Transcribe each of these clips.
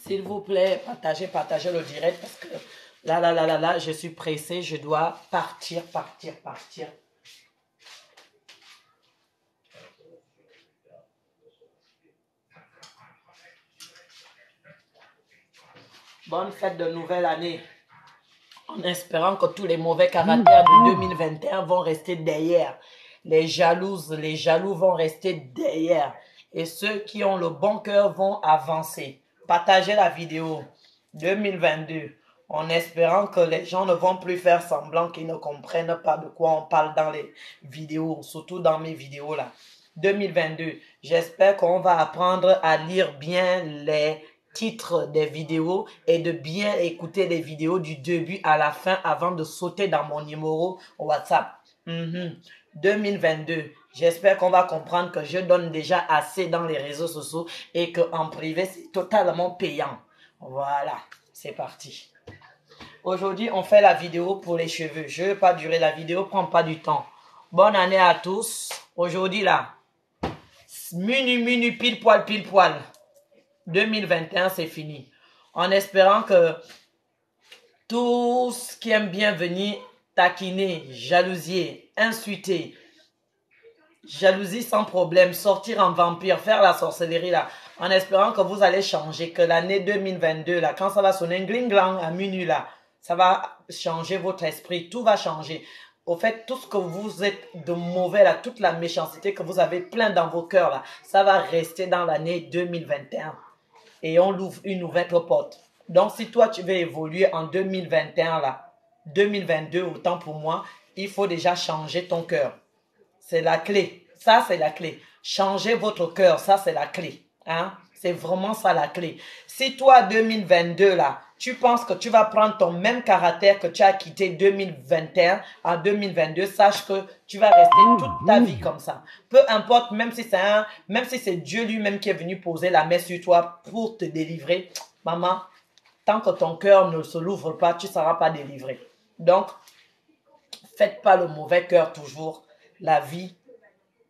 S'il vous plaît, partagez le direct parce que là, je suis pressée, je dois partir. Bonne fête de nouvelle année. En espérant que tous les mauvais caractères de 2021 vont rester derrière. Les jaloux vont rester derrière. Et ceux qui ont le bon cœur vont avancer. Partagez la vidéo 2022 en espérant que les gens ne vont plus faire semblant qu'ils ne comprennent pas de quoi on parle dans les vidéos, surtout dans mes vidéos là. 2022, j'espère qu'on va apprendre à lire bien les titres des vidéos et de bien écouter les vidéos du début à la fin avant de sauter dans mon numéro WhatsApp. 2022, j'espère qu'on va comprendre que je donne déjà assez dans les réseaux sociaux et qu'en privé, c'est totalement payant. Voilà, c'est parti. Aujourd'hui, on fait la vidéo pour les cheveux. Je ne veux pas durer la vidéo, prend pas du temps. Bonne année à tous. Aujourd'hui, là, pile poil. 2021, c'est fini. En espérant que tous qui aiment bien venir taquiner, jalousier, insulter, jalousie sans problème, sortir en vampire, faire la sorcellerie là, en espérant que vous allez changer, que l'année 2022 là, quand ça va sonner gling-glang à minuit là, ça va changer votre esprit, tout va changer. Au fait, tout ce que vous êtes de mauvais là, toute la méchanceté que vous avez plein dans vos cœurs là, ça va rester dans l'année 2021. Et on l'ouvre une nouvelle porte. Donc, si toi, tu veux évoluer en 2021, là, 2022, autant pour moi, il faut déjà changer ton cœur. C'est la clé. Ça, c'est la clé. Changer votre cœur, ça, c'est la clé. Hein? C'est vraiment ça la clé. Si toi, 2022, là, tu penses que tu vas prendre ton même caractère que tu as quitté 2021 en 2022, sache que tu vas rester toute ta vie comme ça. Peu importe, même si c'est Dieu lui-même qui est venu poser la main sur toi pour te délivrer, maman, tant que ton cœur ne se l'ouvre pas, tu ne seras pas délivré. Donc, faites pas le mauvais cœur toujours. La vie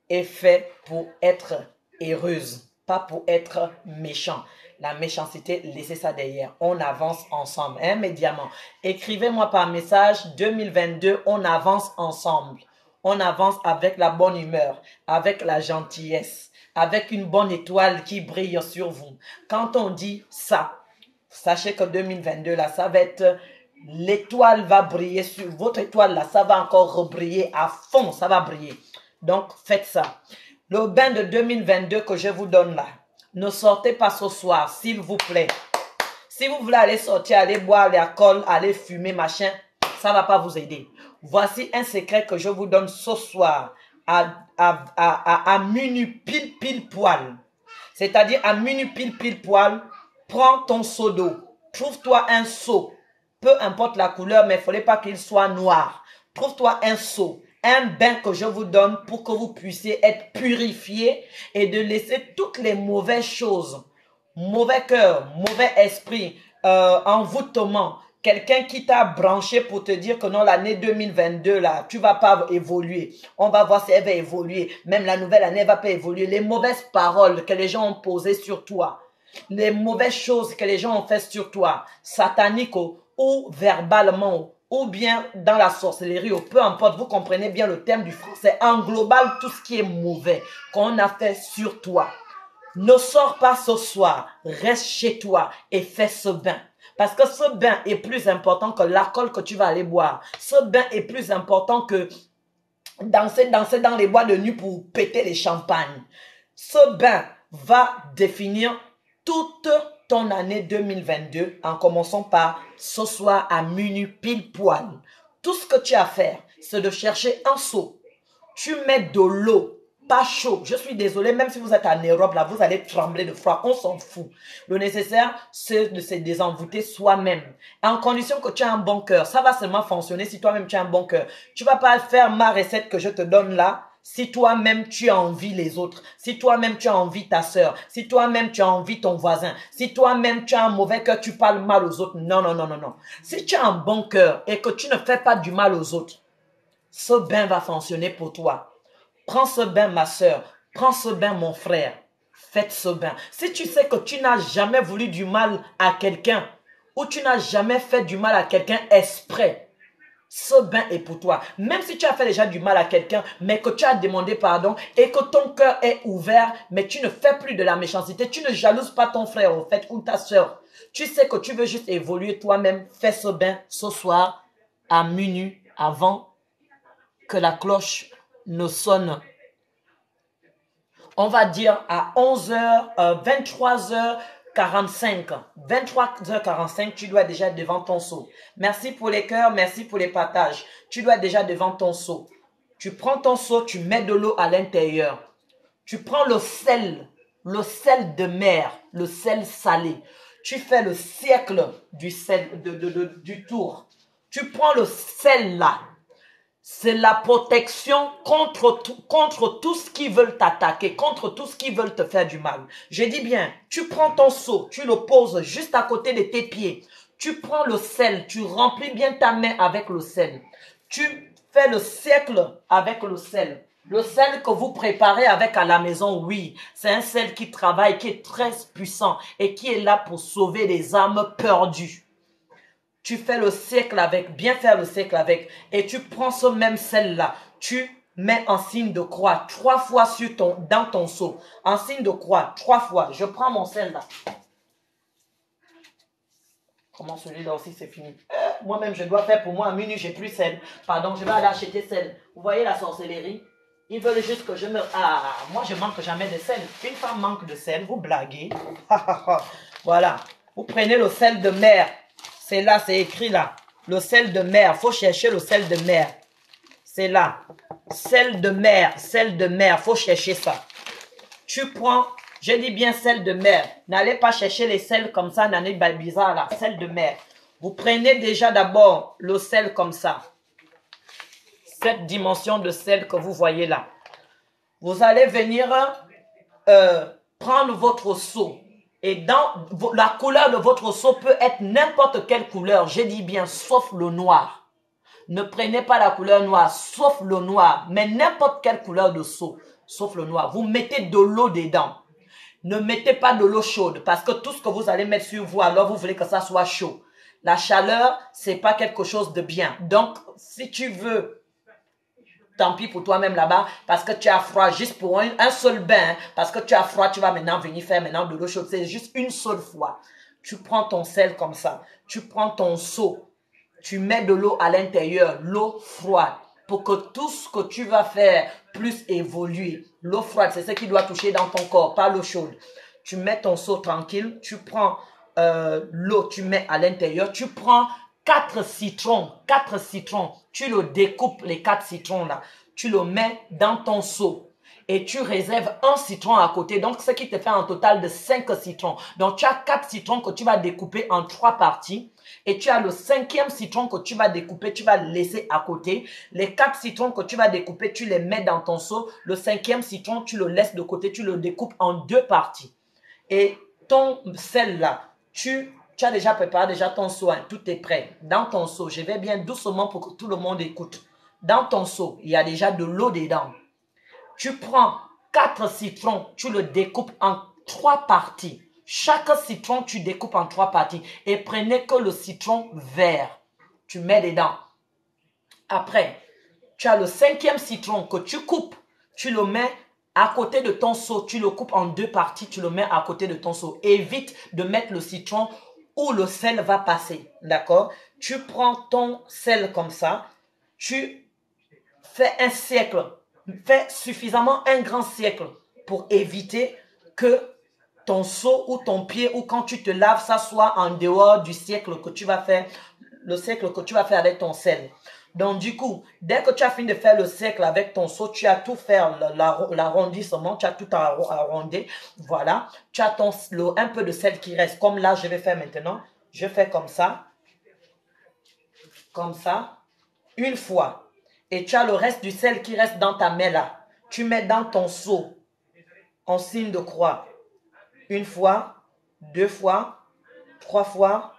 est faite pour être heureuse, pas pour être méchant. La méchanceté, laissez ça derrière. On avance ensemble, immédiatement. Écrivez-moi par message 2022, on avance ensemble. On avance avec la bonne humeur, avec la gentillesse, avec une bonne étoile qui brille sur vous. Quand on dit ça, sachez que 2022, là, ça va être... L'étoile va briller sur... Votre étoile, là, ça va encore briller à fond, ça va briller. Donc, faites ça. Le bain de 2022 que je vous donne là, ne sortez pas ce soir, s'il vous plaît. Si vous voulez aller sortir, aller boire l'alcool, aller fumer, machin, ça ne va pas vous aider. Voici un secret que je vous donne ce soir à minuit pile poil. C'est-à-dire à minuit pile poil, prends ton seau d'eau. Trouve-toi un seau. Peu importe la couleur, mais il ne fallait pas qu'il soit noir. Trouve-toi un seau. Un bain que je vous donne pour que vous puissiez être purifié et de laisser toutes les mauvaises choses, mauvais cœur, mauvais esprit, envoûtement, quelqu'un qui t'a branché pour te dire que non, l'année 2022, là, tu vas pas évoluer. On va voir si elle va évoluer. Même la nouvelle année, elle va pas évoluer. Les mauvaises paroles que les gens ont posées sur toi, les mauvaises choses que les gens ont fait sur toi, sataniques ou verbalement, ou bien dans la sorcellerie, ou peu importe, vous comprenez bien le thème du français, en global, tout ce qui est mauvais qu'on a fait sur toi. Ne sors pas ce soir, reste chez toi et fais ce bain. Parce que ce bain est plus important que l'alcool que tu vas aller boire. Ce bain est plus important que danser dans les boîtes de nuit pour péter les champagnes. Ce bain va définir toute ton année 2022 en commençant par ce soir à minuit pile poil. Tout ce que tu as à faire, c'est de chercher un seau. Tu mets de l'eau, pas chaud. Je suis désolée, même si vous êtes en Europe, là, vous allez trembler de froid. On s'en fout. Le nécessaire, c'est de se désenvoûter soi-même. En condition que tu as un bon cœur. Ça va seulement fonctionner si toi-même tu as un bon cœur. Tu ne vas pas faire ma recette que je te donne là. Si toi-même tu as envie les autres, si toi-même tu as envie ta soeur, si toi-même tu as envie ton voisin, si toi-même tu as un mauvais cœur, tu parles mal aux autres. Non. Si tu as un bon cœur et que tu ne fais pas du mal aux autres, ce bain va fonctionner pour toi. Prends ce bain ma soeur, prends ce bain mon frère. faites ce bain. Si tu sais que tu n'as jamais voulu du mal à quelqu'un ou tu n'as jamais fait du mal à quelqu'un exprès, ce bain est pour toi. Même si tu as fait déjà du mal à quelqu'un, mais que tu as demandé pardon et que ton cœur est ouvert, mais tu ne fais plus de la méchanceté, tu ne jalouses pas ton frère au fait ou ta soeur. Tu sais que tu veux juste évoluer toi-même, fais ce bain ce soir à minuit avant que la cloche ne sonne. On va dire à 11h, 23h45. 23h45, tu dois déjà être devant ton seau. Merci pour les cœurs, merci pour les partages. Tu dois être déjà devant ton seau. Tu prends ton seau, tu mets de l'eau à l'intérieur. Tu prends le sel de mer, le sel salé. Tu fais le cercle du sel, du tour. Tu prends le sel là. C'est la protection contre tout ce qui veulent t'attaquer, contre tout ce qui veulent te faire du mal. Je dis bien, tu prends ton seau, tu le poses juste à côté de tes pieds. Tu prends le sel, tu remplis bien ta main avec le sel. Tu fais le cercle avec le sel. Le sel que vous préparez avec à la maison, oui, c'est un sel qui travaille, qui est très puissant et qui est là pour sauver les âmes perdues. Tu fais le cercle avec, bien faire le cercle avec, et tu prends ce même sel-là, tu mets en signe de croix 3 fois dans ton seau, en signe de croix 3 fois. Je prends mon sel là. Comment celui-là aussi c'est fini? Moi-même je dois faire pour moi à minuit, j'ai plus sel. Pardon, je vais aller acheter sel. Vous voyez la sorcellerie? Ils veulent juste que je me... Ah, moi je manque jamais de sel. Une femme manque de sel, vous blaguez. Voilà, vous prenez le sel de mer. C'est là, c'est écrit là. Le sel de mer. Il faut chercher le sel de mer. C'est là. Sel de mer. Sel de mer. Il faut chercher ça. Tu prends, je dis bien sel de mer. N'allez pas chercher les sels comme ça, n'allez pas bizarre là. Sel de mer. Vous prenez déjà d'abord le sel comme ça. Cette dimension de sel que vous voyez là. Vous allez venir prendre votre seau. Et dans la couleur de votre seau peut être n'importe quelle couleur. Je dis bien, sauf le noir. Ne prenez pas la couleur noire, sauf le noir. Mais n'importe quelle couleur de seau, sauf le noir. Vous mettez de l'eau dedans. Ne mettez pas de l'eau chaude. Parce que tout ce que vous allez mettre sur vous, alors vous voulez que ça soit chaud. La chaleur, c'est pas quelque chose de bien. Donc, si tu veux... Tant pis pour toi-même là-bas, parce que tu as froid juste pour un seul bain, parce que tu as froid, tu vas maintenant venir faire maintenant de l'eau chaude. C'est juste une seule fois. Tu prends ton sel comme ça, tu prends ton seau, tu mets de l'eau à l'intérieur, l'eau froide, pour que tout ce que tu vas faire plus évoluer. L'eau froide, c'est ce qui doit toucher dans ton corps, pas l'eau chaude. Tu mets ton seau tranquille, tu prends l'eau, tu mets à l'intérieur, tu prends 4 citrons, tu le découpes, les 4 citrons là, tu le mets dans ton seau et tu réserves un citron à côté, donc ce qui te fait un total de 5 citrons. Donc tu as 4 citrons que tu vas découper en 3 parties et tu as le 5e citron que tu vas découper, tu vas le laisser à côté. Les 4 citrons que tu vas découper, tu les mets dans ton seau. Le 5e citron, tu le laisses de côté, tu le découpes en 2 parties. Et ton sel là, tu as déjà préparé déjà ton seau, hein, tout est prêt. Dans ton seau, je vais bien doucement pour que tout le monde écoute. Dans ton seau, il y a déjà de l'eau dedans. Tu prends 4 citrons, tu le découpes en 3 parties. Chaque citron, tu découpes en 3 parties. Et prenez que le citron vert. Tu mets dedans. Après, tu as le 5e citron que tu coupes. Tu le mets à côté de ton seau. Tu le coupes en 2 parties. Tu le mets à côté de ton seau. Évite de mettre le citron où le sel va passer. D'accord? Tu prends ton sel comme ça. Tu fais un cercle. Fais suffisamment un grand cercle pour éviter que ton seau ou ton pied ou quand tu te laves, ça soit en dehors du cercle que tu vas faire, le cercle que tu vas faire avec ton sel. Donc du coup, dès que tu as fini de faire le cercle avec ton seau, tu as tout fait, l'arrondissement, tu as tout arrondi. Voilà, tu as un peu de sel qui reste. Comme là, je vais faire maintenant. Je fais comme ça, une fois. Et tu as le reste du sel qui reste dans ta main là. Tu mets dans ton seau en signe de croix. Une fois, 2 fois, 3 fois.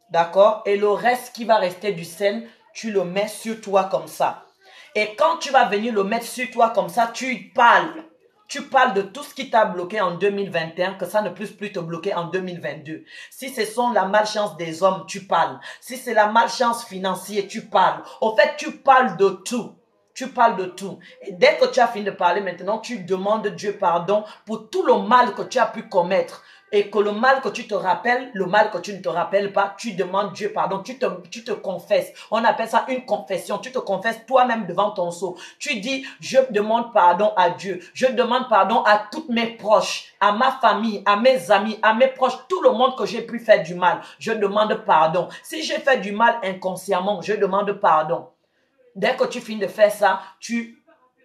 D'accord? Et le reste qui va rester du sel, tu le mets sur toi comme ça. Et quand tu vas venir le mettre sur toi comme ça, tu parles. Tu parles de tout ce qui t'a bloqué en 2021, que ça ne puisse plus te bloquer en 2022. Si ce sont la malchance des hommes, tu parles. Si c'est la malchance financière, tu parles. Au fait, tu parles de tout. Tu parles de tout. Et dès que tu as fini de parler maintenant, tu demandes Dieu pardon pour tout le mal que tu as pu commettre. Et que le mal que tu te rappelles, le mal que tu ne te rappelles pas, tu demandes Dieu pardon, tu te confesses. On appelle ça une confession. Tu te confesses toi-même devant ton sceau. Tu dis, je demande pardon à Dieu. Je demande pardon à tous mes proches, à ma famille, à mes amis, à mes proches, tout le monde que j'ai pu faire du mal. Je demande pardon. Si j'ai fait du mal inconsciemment, je demande pardon. Dès que tu finis de faire ça,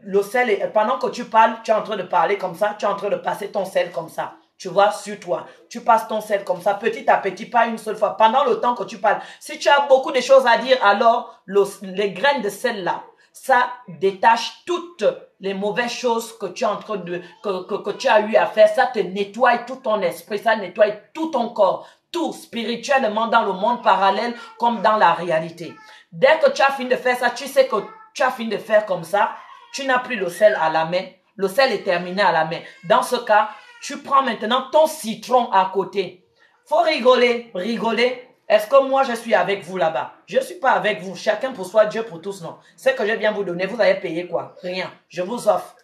le sel, pendant que tu parles, tu es en train de parler comme ça, tu es en train de passer ton sel comme ça. Tu vois, sur toi. Tu passes ton sel comme ça, petit à petit, pas une seule fois. Pendant le temps que tu parles, si tu as beaucoup de choses à dire, alors les graines de sel là, ça détache toutes les mauvaises choses que tu es en train que tu as eu à faire. Ça te nettoie tout ton esprit, ça nettoie tout ton corps, tout spirituellement dans le monde parallèle comme dans la réalité. Dès que tu as fini de faire ça, tu sais que tu as fini de faire comme ça, tu n'as plus le sel à la main. Le sel est terminé à la main. Dans ce cas, tu prends maintenant ton citron à côté. Faut rigoler, rigoler. Est-ce que moi je suis avec vous là-bas? Je ne suis pas avec vous. Chacun pour soi, Dieu pour tous, non. Ce que je viens vous donner, vous allez payer quoi? Rien. Je vous offre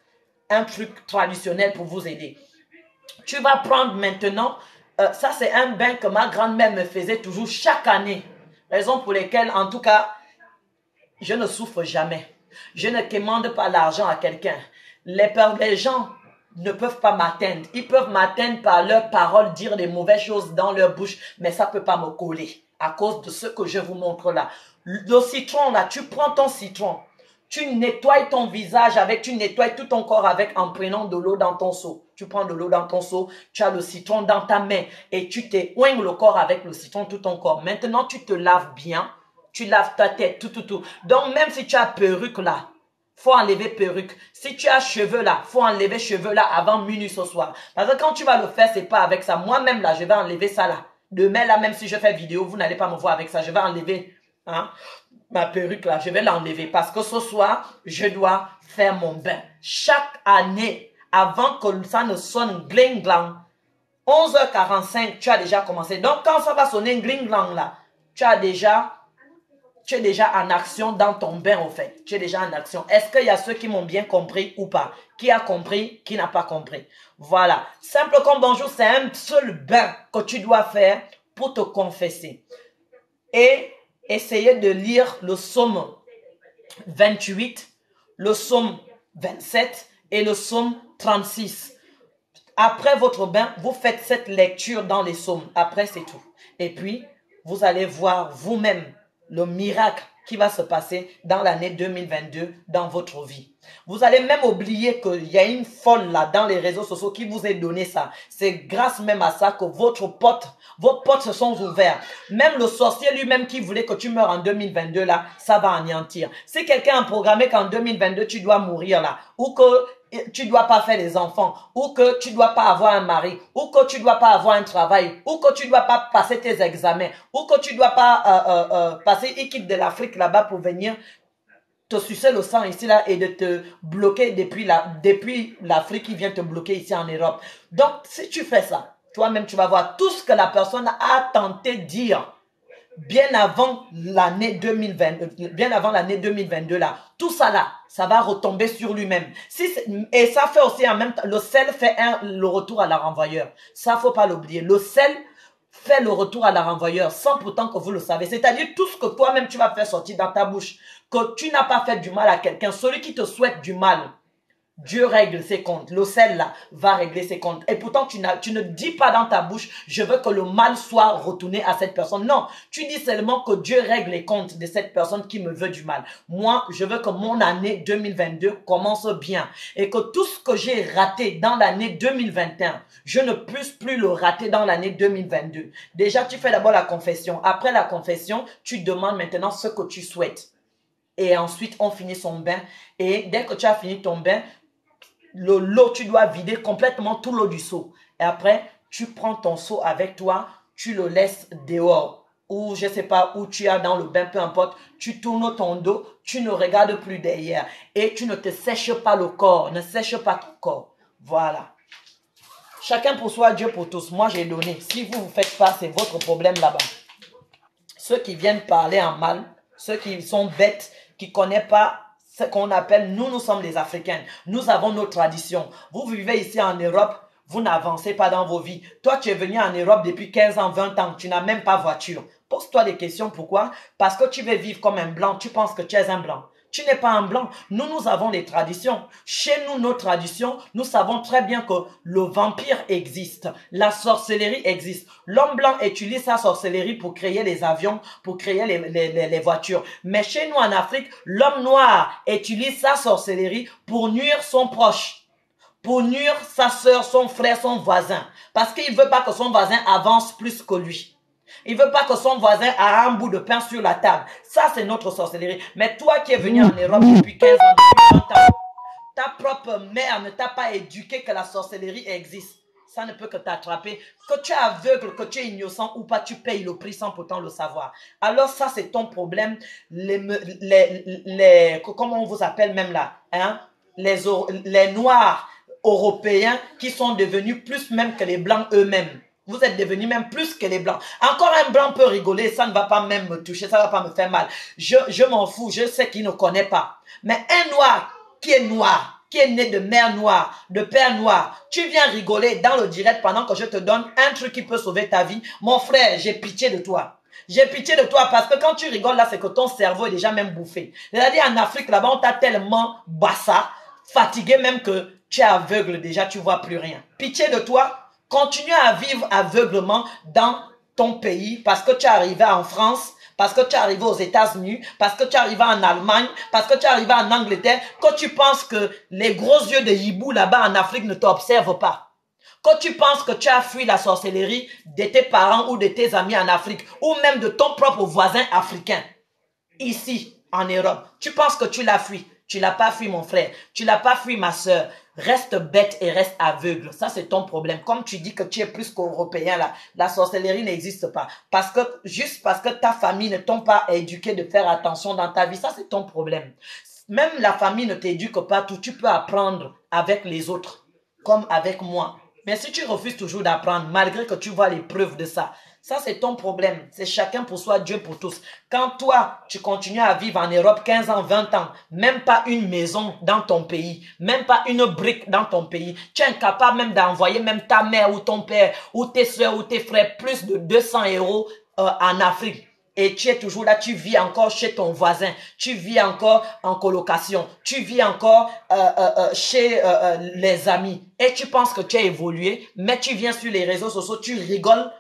un truc traditionnel pour vous aider. Tu vas prendre maintenant, ça c'est un bain que ma grand-mère me faisait toujours chaque année. Raison pour laquelle, en tout cas, je ne souffre jamais. Je ne commande pas l'argent à quelqu'un. Les gens ne peuvent pas m'atteindre. Ils peuvent m'atteindre par leurs paroles, dire des mauvaises choses dans leur bouche, mais ça ne peut pas me coller à cause de ce que je vous montre là. Le citron là, tu prends ton citron, tu nettoies ton visage avec, tu nettoies tout ton corps avec en prenant de l'eau dans ton seau. Tu prends de l'eau dans ton seau, tu as le citron dans ta main et tu t'éoignes le corps avec le citron, tout ton corps. Maintenant, tu te laves bien, tu laves ta tête, tout. Donc, même si tu as perruque là, faut enlever perruque. Si tu as cheveux là, faut enlever cheveux là avant minuit ce soir. Parce que quand tu vas le faire, c'est pas avec ça. Moi-même là, je vais enlever ça là. Demain là, même si je fais vidéo, vous n'allez pas me voir avec ça. Je vais enlever ma perruque là. Je vais l'enlever parce que ce soir, je dois faire mon bain. Chaque année, avant que ça ne sonne gling-glang, 11h45, tu as déjà commencé. Donc quand ça va sonner gling-glang là, tu es déjà en action dans ton bain, au fait. Tu es déjà en action. Est-ce qu'il y a ceux qui m'ont bien compris ou pas? Qui a compris, qui n'a pas compris? Voilà. Simple comme bonjour, c'est un seul bain que tu dois faire pour te confesser. Et essayer de lire le psaume 28, le psaume 27 et le psaume 36. Après votre bain, vous faites cette lecture dans les psaumes. Après, c'est tout. Et puis, vous allez voir vous-même le miracle qui va se passer dans l'année 2022 dans votre vie. Vous allez même oublier qu'il y a une folle là dans les réseaux sociaux qui vous a donné ça. C'est grâce même à ça que vos portes se sont ouvertes. Même le sorcier lui-même qui voulait que tu meurs en 2022 là, ça va anéantir. Si quelqu'un a programmé qu'en 2022 tu dois mourir là, ou que tu dois pas faire des enfants, ou que tu dois pas avoir un mari, ou que tu dois pas avoir un travail, ou que tu dois pas passer tes examens, ou que tu dois pas passer équipe de l'Afrique là-bas pour venir te sucer le sang ici là et de te bloquer depuis l'Afrique qui vient te bloquer ici en Europe. Donc si tu fais ça, toi-même tu vas voir tout ce que la personne a tenté de dire bien avant l'année 2022 là, tout ça là, ça va retomber sur lui-même. Et ça fait aussi en même temps, le sel fait le retour à la renvoyeur. Ça, faut pas l'oublier. Le sel fait le retour à la renvoyeur sans pourtant que vous le savez. C'est-à-dire tout ce que toi-même tu vas faire sortir dans ta bouche, que tu n'as pas fait du mal à quelqu'un, celui qui te souhaite du mal, Dieu règle ses comptes. Le sel là va régler ses comptes. Et pourtant, tu ne dis pas dans ta bouche, je veux que le mal soit retourné à cette personne. Non, tu dis seulement que Dieu règle les comptes de cette personne qui me veut du mal. Moi, je veux que mon année 2022 commence bien. Et que tout ce que j'ai raté dans l'année 2021, je ne puisse plus le rater dans l'année 2022. Déjà, tu fais d'abord la confession. Après la confession, tu demandes maintenant ce que tu souhaites. Et ensuite, on finit son bain. Et dès que tu as fini ton bain, l'eau, tu dois vider complètement tout l'eau du seau. Et après, tu prends ton seau avec toi, tu le laisses dehors. Ou je ne sais pas où tu as dans le bain, peu importe. Tu tournes ton dos, tu ne regardes plus derrière. Et tu ne te sèches pas le corps, ne sèche pas ton corps. Voilà. Chacun pour soi, Dieu pour tous. Moi, j'ai donné. Si vous ne faites pas, c'est votre problème là-bas. Ceux qui viennent parler en mal, ceux qui sont bêtes, qui ne connaissent pas ce qu'on appelle, nous sommes des Africains. Nous avons nos traditions. Vous vivez ici en Europe, vous n'avancez pas dans vos vies. Toi, tu es venu en Europe depuis 15 ans, 20 ans, tu n'as même pas voiture. Pose-toi des questions. Pourquoi? Parce que tu veux vivre comme un blanc, tu penses que tu es un blanc. Tu n'es pas un blanc. Nous avons des traditions. Chez nous, nos traditions, nous savons très bien que le vampire existe. La sorcellerie existe. L'homme blanc utilise sa sorcellerie pour créer les avions, pour créer les voitures. Mais chez nous en Afrique, l'homme noir utilise sa sorcellerie pour nuire son proche, pour nuire sa soeur, son frère, son voisin. Parce qu'il ne veut pas que son voisin avance plus que lui. Il ne veut pas que son voisin a un bout de pain sur la table. Ça, c'est notre sorcellerie. Mais toi qui es venu en Europe depuis 15 ans, depuis 20 ans, ta propre mère ne t'a pas éduqué que la sorcellerie existe. Ça ne peut que t'attraper. Que tu es aveugle, que tu es innocent ou pas, tu payes le prix sans pourtant le savoir. Alors ça, c'est ton problème. Comment on vous appelle même là, hein? Les Noirs européens qui sont devenus plus même que les Blancs eux-mêmes. Vous êtes devenus même plus que les Blancs. Encore un Blanc peut rigoler, ça ne va pas même me toucher, ça ne va pas me faire mal. Je m'en fous, je sais qu'il ne connaît pas. Mais un Noir, qui est né de mère noire, de père noir, tu viens rigoler dans le direct pendant que je te donne un truc qui peut sauver ta vie. Mon frère, j'ai pitié de toi. J'ai pitié de toi parce que quand tu rigoles là, c'est que ton cerveau est déjà même bouffé. C'est-à-dire en Afrique, là-bas, on t'a tellement bassa, fatigué même que tu es aveugle déjà, tu vois plus rien. Pitié de toi. Continue à vivre aveuglement dans ton pays parce que tu es arrivé en France, parce que tu es arrivé aux États-Unis, parce que tu es arrivé en Allemagne, parce que tu es arrivé en Angleterre, que tu penses que les gros yeux de hibou là-bas en Afrique ne t'observent pas. Que tu penses que tu as fui la sorcellerie de tes parents ou de tes amis en Afrique, ou même de ton propre voisin africain, ici en Europe. Tu penses que tu l'as fui. Tu ne l'as pas fui, mon frère. Tu ne l'as pas fui, ma soeur. Reste bête et reste aveugle. Ça, c'est ton problème. Comme tu dis que tu es plus qu'européen, là, la sorcellerie n'existe pas. Juste parce que ta famille ne t'ont pas éduqué de faire attention dans ta vie, ça, c'est ton problème. Même la famille ne t'éduque pas tout. Tu peux apprendre avec les autres, comme avec moi. Mais si tu refuses toujours d'apprendre, malgré que tu vois les preuves de ça, ça, c'est ton problème. C'est chacun pour soi, Dieu pour tous. Quand toi, tu continues à vivre en Europe 15 ans, 20 ans, même pas une maison dans ton pays, même pas une brique dans ton pays, tu es incapable même d'envoyer même ta mère ou ton père ou tes soeurs ou tes frères plus de 200 € en Afrique. Et tu es toujours là, tu vis encore chez ton voisin, tu vis encore en colocation, tu vis encore chez les amis. Et tu penses que tu as évolué, mais tu viens sur les réseaux sociaux, tu rigoles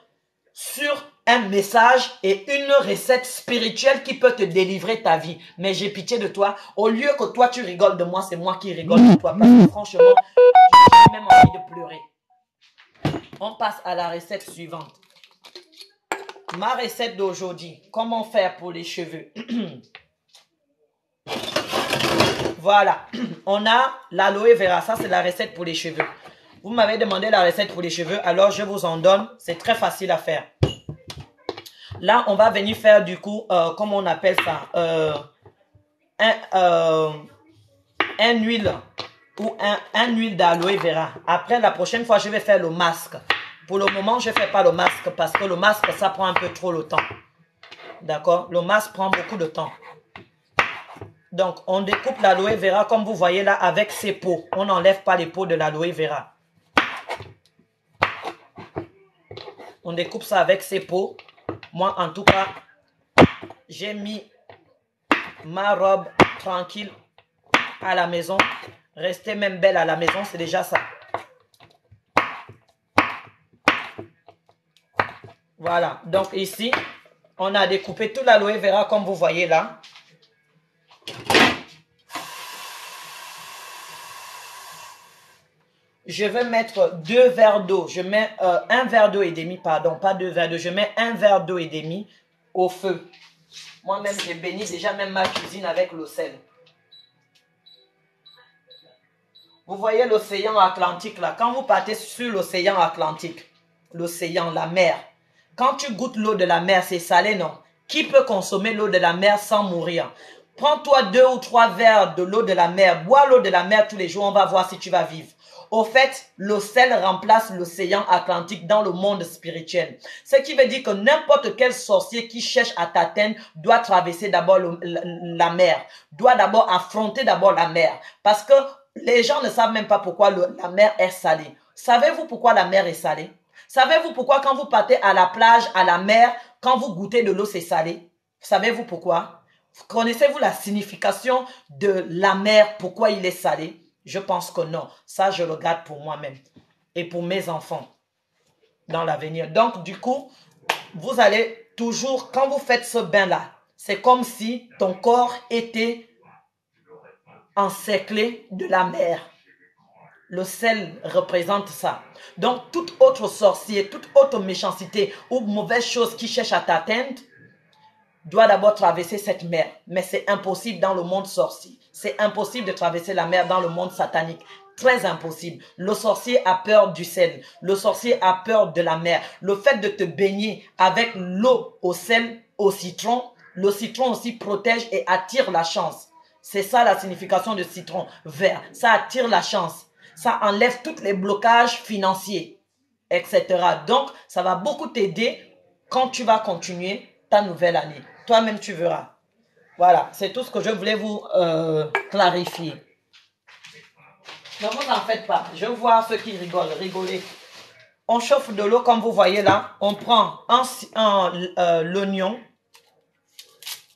sur un message et une recette spirituelle qui peut te délivrer ta vie. Mais j'ai pitié de toi. Au lieu que toi tu rigoles de moi, c'est moi qui rigole de toi. Parce que franchement, j'ai même envie de pleurer. On passe à la recette suivante. Ma recette d'aujourd'hui. Comment faire pour les cheveux? Voilà. On a l'aloe vera. Ça, c'est la recette pour les cheveux. Vous m'avez demandé la recette pour les cheveux. Alors, je vous en donne. C'est très facile à faire. Là, on va venir faire du coup, comment on appelle ça, un huile ou un huile d'aloe vera. Après, la prochaine fois, je vais faire le masque. Pour le moment, je ne fais pas le masque parce que le masque, ça prend un peu trop le temps. D'accord? Le masque prend beaucoup de temps. Donc, on découpe l'aloe vera comme vous voyez là avec ses peaux. On n'enlève pas les peaux de l'aloe vera. On découpe ça avec ses peaux. Moi, en tout cas, j'ai mis ma robe tranquille à la maison. Rester même belle à la maison, c'est déjà ça. Voilà. Donc ici, on a découpé tout l'aloe vera comme vous voyez là. Je vais mettre 2 verres d'eau. Je mets un verre d'eau et demi, pardon, pas 2 verres d'eau. Je mets un verre d'eau et demi au feu. Moi-même, j'ai béni déjà même ma cuisine avec le sel. Vous voyez l'océan Atlantique là. Quand vous partez sur l'océan Atlantique, l'océan, la mer, quand tu goûtes l'eau de la mer, c'est salé, non? Qui peut consommer l'eau de la mer sans mourir? Prends-toi 2 ou 3 verres de l'eau de la mer. Bois l'eau de la mer tous les jours, on va voir si tu vas vivre. Au fait, le sel remplace l'océan Atlantique dans le monde spirituel. Ce qui veut dire que n'importe quel sorcier qui cherche à t'atteindre doit traverser d'abord la mer, doit d'abord affronter d'abord la mer. Parce que les gens ne savent même pas pourquoi la mer est salée. Savez-vous pourquoi la mer est salée? Savez-vous pourquoi quand vous partez à la plage, à la mer, quand vous goûtez de l'eau, c'est salé? Savez-vous pourquoi? Connaissez-vous la signification de la mer, pourquoi il est salé? Je pense que non. Ça, je le garde pour moi-même et pour mes enfants dans l'avenir. Donc, du coup, vous allez toujours, quand vous faites ce bain-là, c'est comme si ton corps était encerclé de la mer. Le sel représente ça. Donc, toute autre sorcier, toute autre méchanceté ou mauvaise chose qui cherche à t'atteindre doit d'abord traverser cette mer. Mais c'est impossible dans le monde sorcier. C'est impossible de traverser la mer dans le monde satanique. Très impossible. Le sorcier a peur du sel. Le sorcier a peur de la mer. Le fait de te baigner avec l'eau au sel, au citron, le citron aussi protège et attire la chance. C'est ça la signification de citron vert. Ça attire la chance. Ça enlève tous les blocages financiers, etc. Donc, ça va beaucoup t'aider quand tu vas continuer ta nouvelle année. Toi-même, tu verras. Voilà, c'est tout ce que je voulais vous clarifier. Ne vous en faites pas. Je vois ceux qui rigolent. Rigolez. On chauffe de l'eau comme vous voyez là. On prend l'oignon.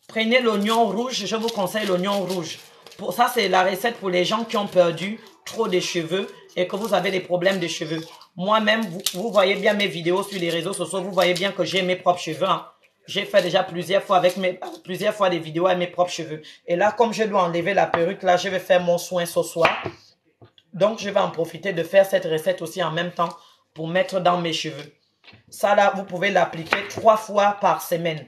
Prenez l'oignon rouge. Je vous conseille l'oignon rouge. Pour ça, c'est la recette pour les gens qui ont perdu trop de cheveux et que vous avez des problèmes de cheveux. Moi-même, vous voyez bien mes vidéos sur les réseaux sociaux. Vous voyez bien que j'ai mes propres cheveux. Hein. J'ai fait déjà plusieurs fois des vidéos avec mes propres cheveux. Et là, comme je dois enlever la perruque, là, je vais faire mon soin ce soir. Donc, je vais en profiter de faire cette recette aussi en même temps pour mettre dans mes cheveux. Ça, là, vous pouvez l'appliquer 3 fois par semaine.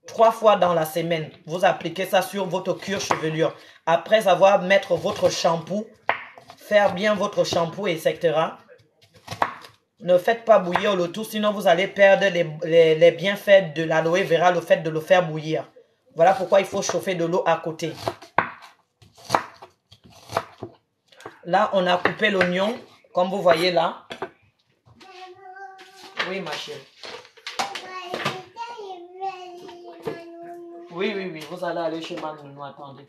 3 fois dans la semaine. Vous appliquez ça sur votre cuir chevelure. Après avoir mettre votre shampoing, faire bien votre shampoing, etc. Ne faites pas bouillir le tout, sinon vous allez perdre les bienfaits de l'aloe vera, le fait de le faire bouillir. Voilà pourquoi il faut chauffer de l'eau à côté. Là, on a coupé l'oignon, comme vous voyez là. Oui, ma chérie. Oui, vous allez aller chez ma nounou, attendez.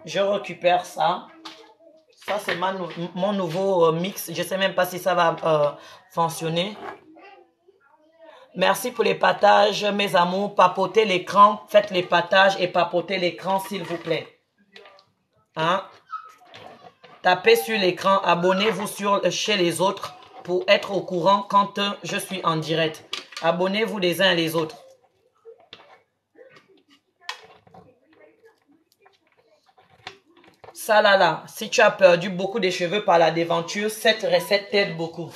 Je récupère ça. Ça, c'est mon nouveau mix. Je ne sais même pas si ça va fonctionner. Merci pour les partages, mes amours. Papotez l'écran. Faites les partages et papotez l'écran, s'il vous plaît. Hein? Tapez sur l'écran. Abonnez-vous chez les autres pour être au courant quand je suis en direct. Abonnez-vous les uns et les autres. Ça là, si tu as perdu beaucoup de cheveux par la déventure, cette recette t'aide beaucoup.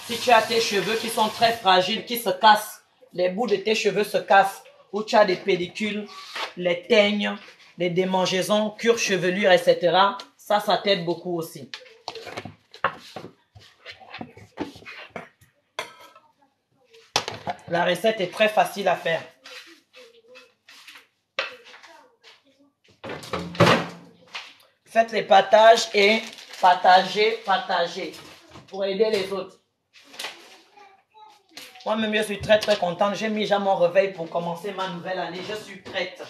Si tu as tes cheveux qui sont très fragiles, qui se cassent, les bouts de tes cheveux se cassent, ou tu as des pellicules, les teignes, les démangeaisons, cure chevelure, etc. Ça t'aide beaucoup aussi. La recette est très facile à faire. Faites les partages et partagez pour aider les autres. Moi-même, je suis très contente. J'ai mis déjà mon réveil pour commencer ma nouvelle année. Je suis prête.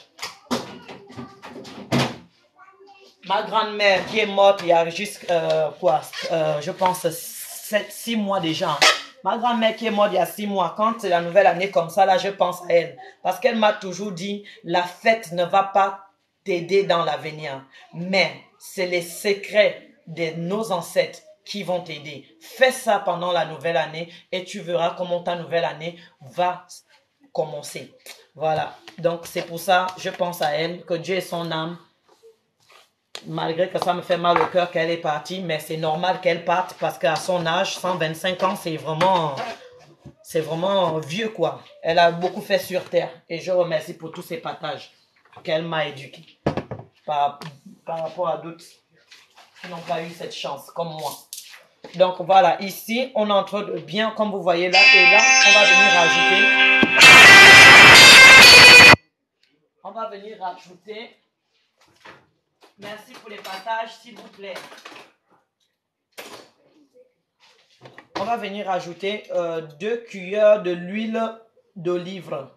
Ma grand-mère qui est morte il y a juste, je pense 6 mois déjà. Ma grand-mère qui est morte il y a 6 mois. Quand c'est la nouvelle année comme ça, là, je pense à elle. Parce qu'elle m'a toujours dit, la fête ne va pas t'aider dans l'avenir. Mais c'est les secrets de nos ancêtres qui vont t'aider. Fais ça pendant la nouvelle année et tu verras comment ta nouvelle année va commencer. Voilà. Donc, c'est pour ça, je pense à elle, que Dieu est son âme. Malgré que ça me fait mal au cœur qu'elle est partie, mais c'est normal qu'elle parte parce qu'à son âge, 125 ans, c'est vraiment vieux, quoi. Elle a beaucoup fait sur terre et je remercie pour tous ces partages qu'elle m'a éduqué par rapport à d'autres qui n'ont pas eu cette chance, comme moi. Donc voilà, ici, on entre bien, comme vous voyez là, et là, on va venir rajouter On va venir rajouter. Merci pour les partages, s'il vous plaît. On va venir rajouter 2 cuillères de l'huile d'olive.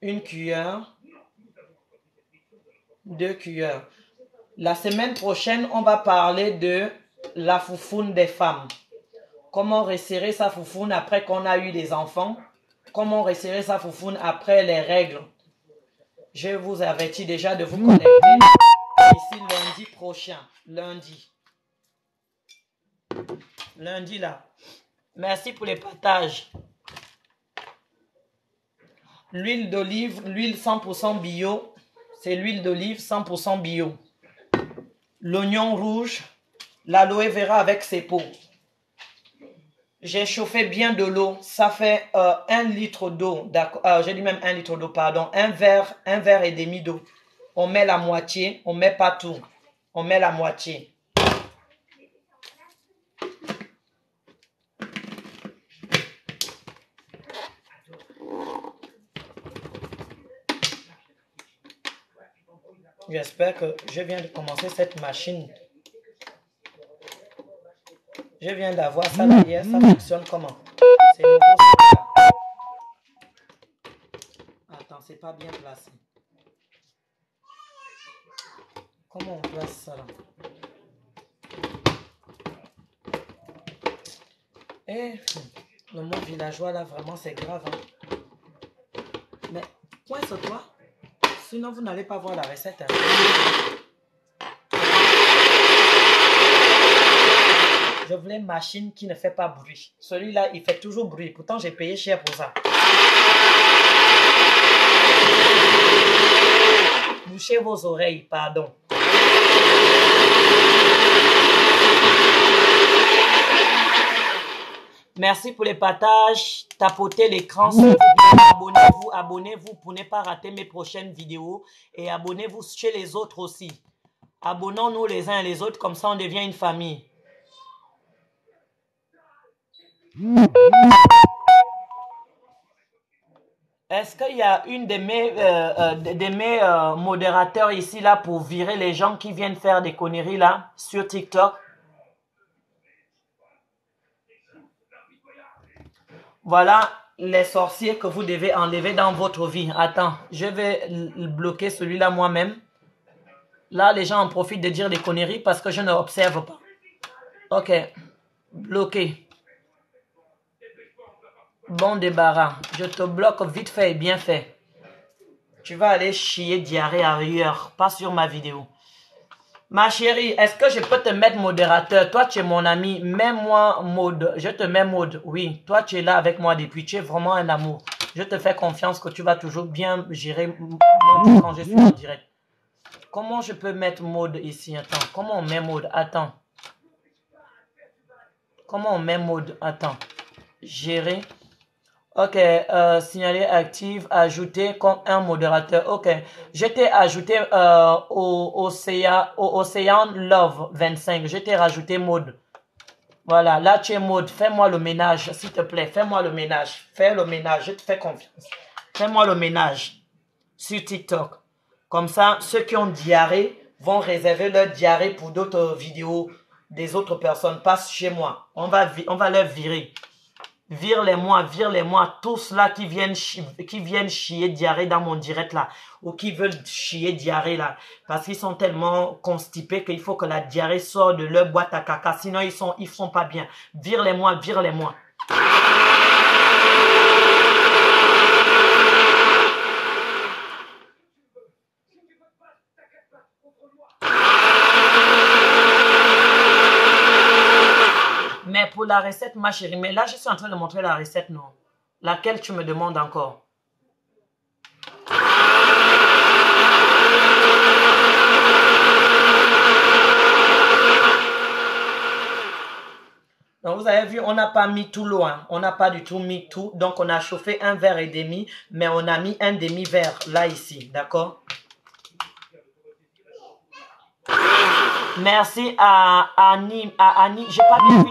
1 cuillère. 2 cuillères. La semaine prochaine, on va parler de la foufoune des femmes. Comment resserrer sa foufoune après qu'on a eu des enfants. Comment resserrer sa foufoune après les règles. Je vous avertis déjà de vous connecter ici lundi prochain. Lundi là. Merci pour les partages. L'huile d'olive, l'huile 100% bio. C'est l'huile d'olive 100% bio. L'oignon rouge, l'aloe vera avec ses peaux. J'ai chauffé bien de l'eau. Ça fait 1 litre d'eau. J'ai dit même 1 litre d'eau, pardon. Un verre et demi d'eau. On met la moitié. On met pas tout. On met la moitié. J'espère que je viens de commencer cette machine. Je viens d'avoir ça là hier. Ça fonctionne comment? C'est nouveau. Attends, c'est pas bien placé. Comment on place ça là? Eh, le mot villageois là, vraiment c'est grave. Hein? Mais, pointe-toi. Sinon, vous n'allez pas voir la recette. Hein? Je voulais une machine qui ne fait pas bruit. Celui-là, il fait toujours bruit. Pourtant, j'ai payé cher pour ça. Bouchez vos oreilles, pardon. Merci pour les partages. Tapotez l'écran. Abonnez-vous pour ne pas rater mes prochaines vidéos. Et abonnez-vous chez les autres aussi. Abonnons-nous les uns et les autres. Comme ça, on devient une famille. Est-ce qu'il y a une de mes modérateurs ici là pour virer les gens qui viennent faire des conneries là sur TikTok? Voilà les sorciers que vous devez enlever dans votre vie. Attends, je vais bloquer celui-là moi-même. Là, les gens en profitent de dire des conneries parce que je ne observe pas. Ok, bloqué. Bon débarras. Je te bloque vite fait et bien fait. Tu vas aller chier diarrhée ailleurs, pas sur ma vidéo. Ma chérie, est-ce que je peux te mettre modérateur? Toi, tu es mon ami. Mets-moi mode. Je te mets mode. Oui, toi, tu es là avec moi depuis. Tu es vraiment un amour. Je te fais confiance que tu vas toujours bien gérer quand je suis en direct. Comment je peux mettre mode ici? Attends. Comment on met mode? Attends. Comment on met mode? Attends. Gérer. Ok, signaler active, ajouter comme un modérateur. Ok, je t'ai ajouté au Océan Love 25. Je t'ai rajouté mode. Voilà, là tu es mode. Fais-moi le ménage, s'il te plaît. Fais-moi le ménage. Fais le ménage, je te fais confiance. Fais-moi le ménage sur TikTok. Comme ça, ceux qui ont diarrhée vont réserver leur diarrhée pour d'autres vidéos des autres personnes. Passe chez moi. On va leur virer. Vire-les-moi, tous là qui viennent chier diarrhée dans mon direct là, ou qui veulent chier diarrhée là, parce qu'ils sont tellement constipés qu'il faut que la diarrhée sorte de leur boîte à caca, sinon ils sont pas bien. Vire-les-moi. Mais pour la recette, ma chérie, mais là, je suis en train de montrer la recette, non? Laquelle tu me demandes encore? Donc, vous avez vu, on n'a pas mis tout l'eau, hein. On n'a pas du tout mis tout. Donc, on a chauffé 1 verre et demi, mais on a mis un demi-verre, là, ici, d'accord? Merci à Annie. J'ai pas bien vu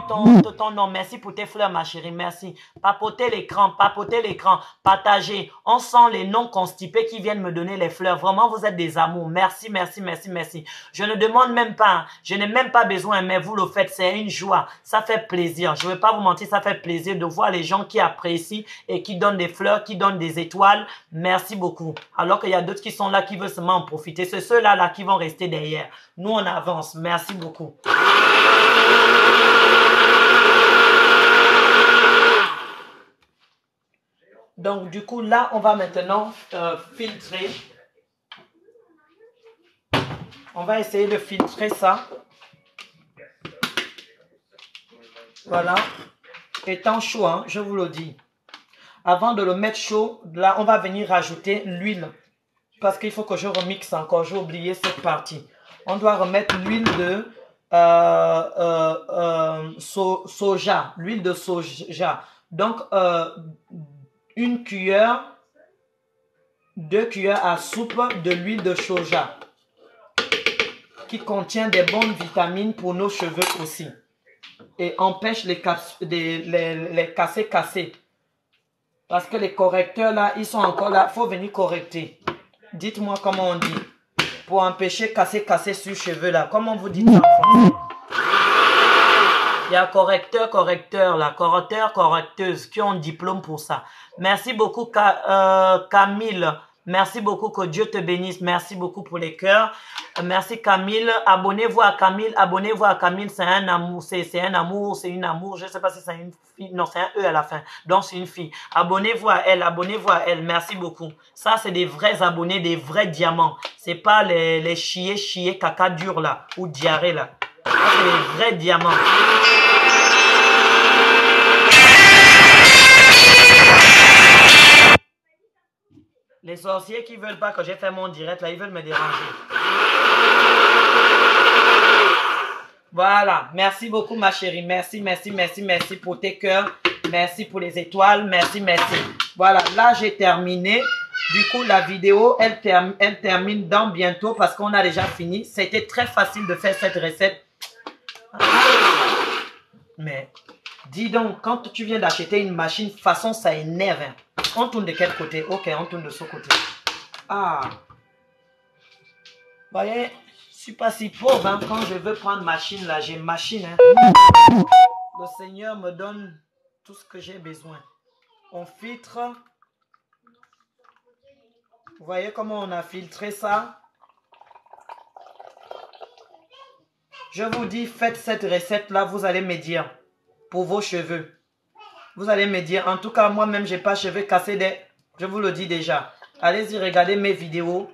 ton nom. Merci pour tes fleurs, ma chérie. Merci. Papotez l'écran, partagez. On sent les noms constipés qui viennent me donner les fleurs. Vraiment, vous êtes des amours. Merci, merci, merci, merci. Je ne demande même pas. Je n'ai même pas besoin, mais vous le faites. C'est une joie. Ça fait plaisir. Je ne vais pas vous mentir, ça fait plaisir de voir les gens qui apprécient et qui donnent des fleurs, qui donnent des étoiles. Merci beaucoup. Alors qu'il y a d'autres qui sont là, qui veulent seulement en profiter. C'est ceux-là qui vont rester derrière. Nous, on avance. Merci beaucoup. Donc, du coup, là, on va maintenant filtrer. On va essayer de filtrer ça. Voilà. Étant chaud, hein, je vous le dis. Avant de le mettre chaud, là, on va venir rajouter l'huile. Parce qu'il faut que je remixe encore. J'ai oublié cette partie. On doit remettre l'huile de soja. L'huile de soja. Donc, une cuillère, 2 cuillères à soupe de l'huile de soja. Qui contient des bonnes vitamines pour nos cheveux aussi. Et empêche les casser. Parce que les correcteurs là, ils sont encore là. Il faut venir correcter. Dites-moi comment on dit. Pour empêcher casser sur cheveux là. Comment vous dites ça en français? Il y a correcteur là. Correcteuse qui ont un diplôme pour ça. Merci beaucoup Camille. Merci beaucoup, que Dieu te bénisse. Merci beaucoup pour les cœurs. Merci Camille. Abonnez-vous à Camille. Abonnez-vous à Camille. C'est un amour. C'est un amour. C'est une amour. Je ne sais pas si c'est une fille. Non, c'est un E à la fin. Donc, c'est une fille. Abonnez-vous à elle. Abonnez-vous à elle. Merci beaucoup. Ça, c'est des vrais abonnés, des vrais diamants. C'est pas les chier, caca dur là. Ou diarrhée là. Ça, c'est des vrais diamants. Les sorciers qui veulent pas que j'ai fait mon direct, là, ils veulent me déranger. Voilà. Merci beaucoup, ma chérie. Merci, merci, merci, merci pour tes cœurs. Merci pour les étoiles. Merci, merci. Voilà. Là, j'ai terminé. Du coup, la vidéo, elle termine dans bientôt parce qu'on a déjà fini. C'était très facile de faire cette recette. Mais, dis donc, quand tu viens d'acheter une machine, façon, ça énerve. Hein. On tourne de quel côté? Ok, on tourne de ce côté. Ah. Vous voyez, je suis pas si pauvre. Hein. Quand je veux prendre machine, là, j'ai machine. Hein. Le Seigneur me donne tout ce que j'ai besoin. On filtre. Vous voyez comment on a filtré ça? Je vous dis, faites cette recette-là, vous allez me dire. Pour vos cheveux. Vous allez me dire, en tout cas, moi-même, j'ai pas cheveux cassés. Je vous le dis déjà. Allez-y, regardez mes vidéos,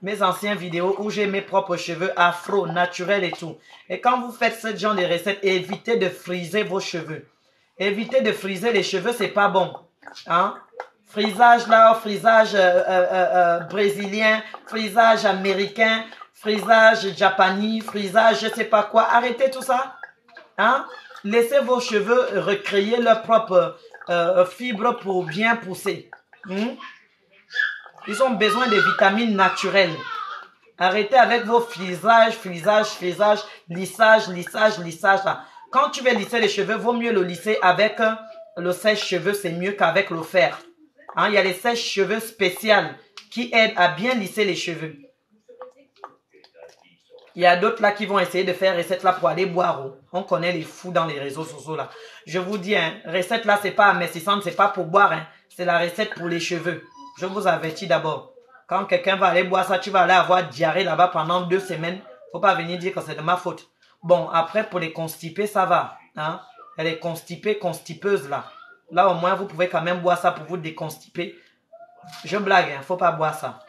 mes anciennes vidéos où j'ai mes propres cheveux afro, naturels et tout. Et quand vous faites ce genre de recettes, évitez de friser vos cheveux. Évitez de friser les cheveux, c'est pas bon. Hein? Frisage là, frisage brésilien, frisage américain, frisage japonais, frisage je sais pas quoi. Arrêtez tout ça. Hein? Laissez vos cheveux recréer leur propre fibre pour bien pousser. Ils ont besoin de vitamines naturelles. Arrêtez avec vos flisages, lissage. Là. Quand tu veux lisser les cheveux, vaut mieux le lisser avec le sèche-cheveux, c'est mieux qu'avec le fer. Hein, il y a les sèche-cheveux spéciales qui aident à bien lisser les cheveux. Il y a d'autres là qui vont essayer de faire recette là pour aller boire. On connaît les fous dans les réseaux sociaux là. Je vous dis, hein, recette là, c'est pas amincissante, c'est pas pour boire. Hein, c'est la recette pour les cheveux. Je vous avertis d'abord. Quand quelqu'un va aller boire ça, tu vas aller avoir diarrhée là-bas pendant 2 semaines. Faut pas venir dire que c'est de ma faute. Bon, après pour les constipés, ça va. Hein? Elle est constipée, constipeuse là. Là au moins vous pouvez quand même boire ça pour vous déconstiper. Je blague, hein, faut pas boire ça.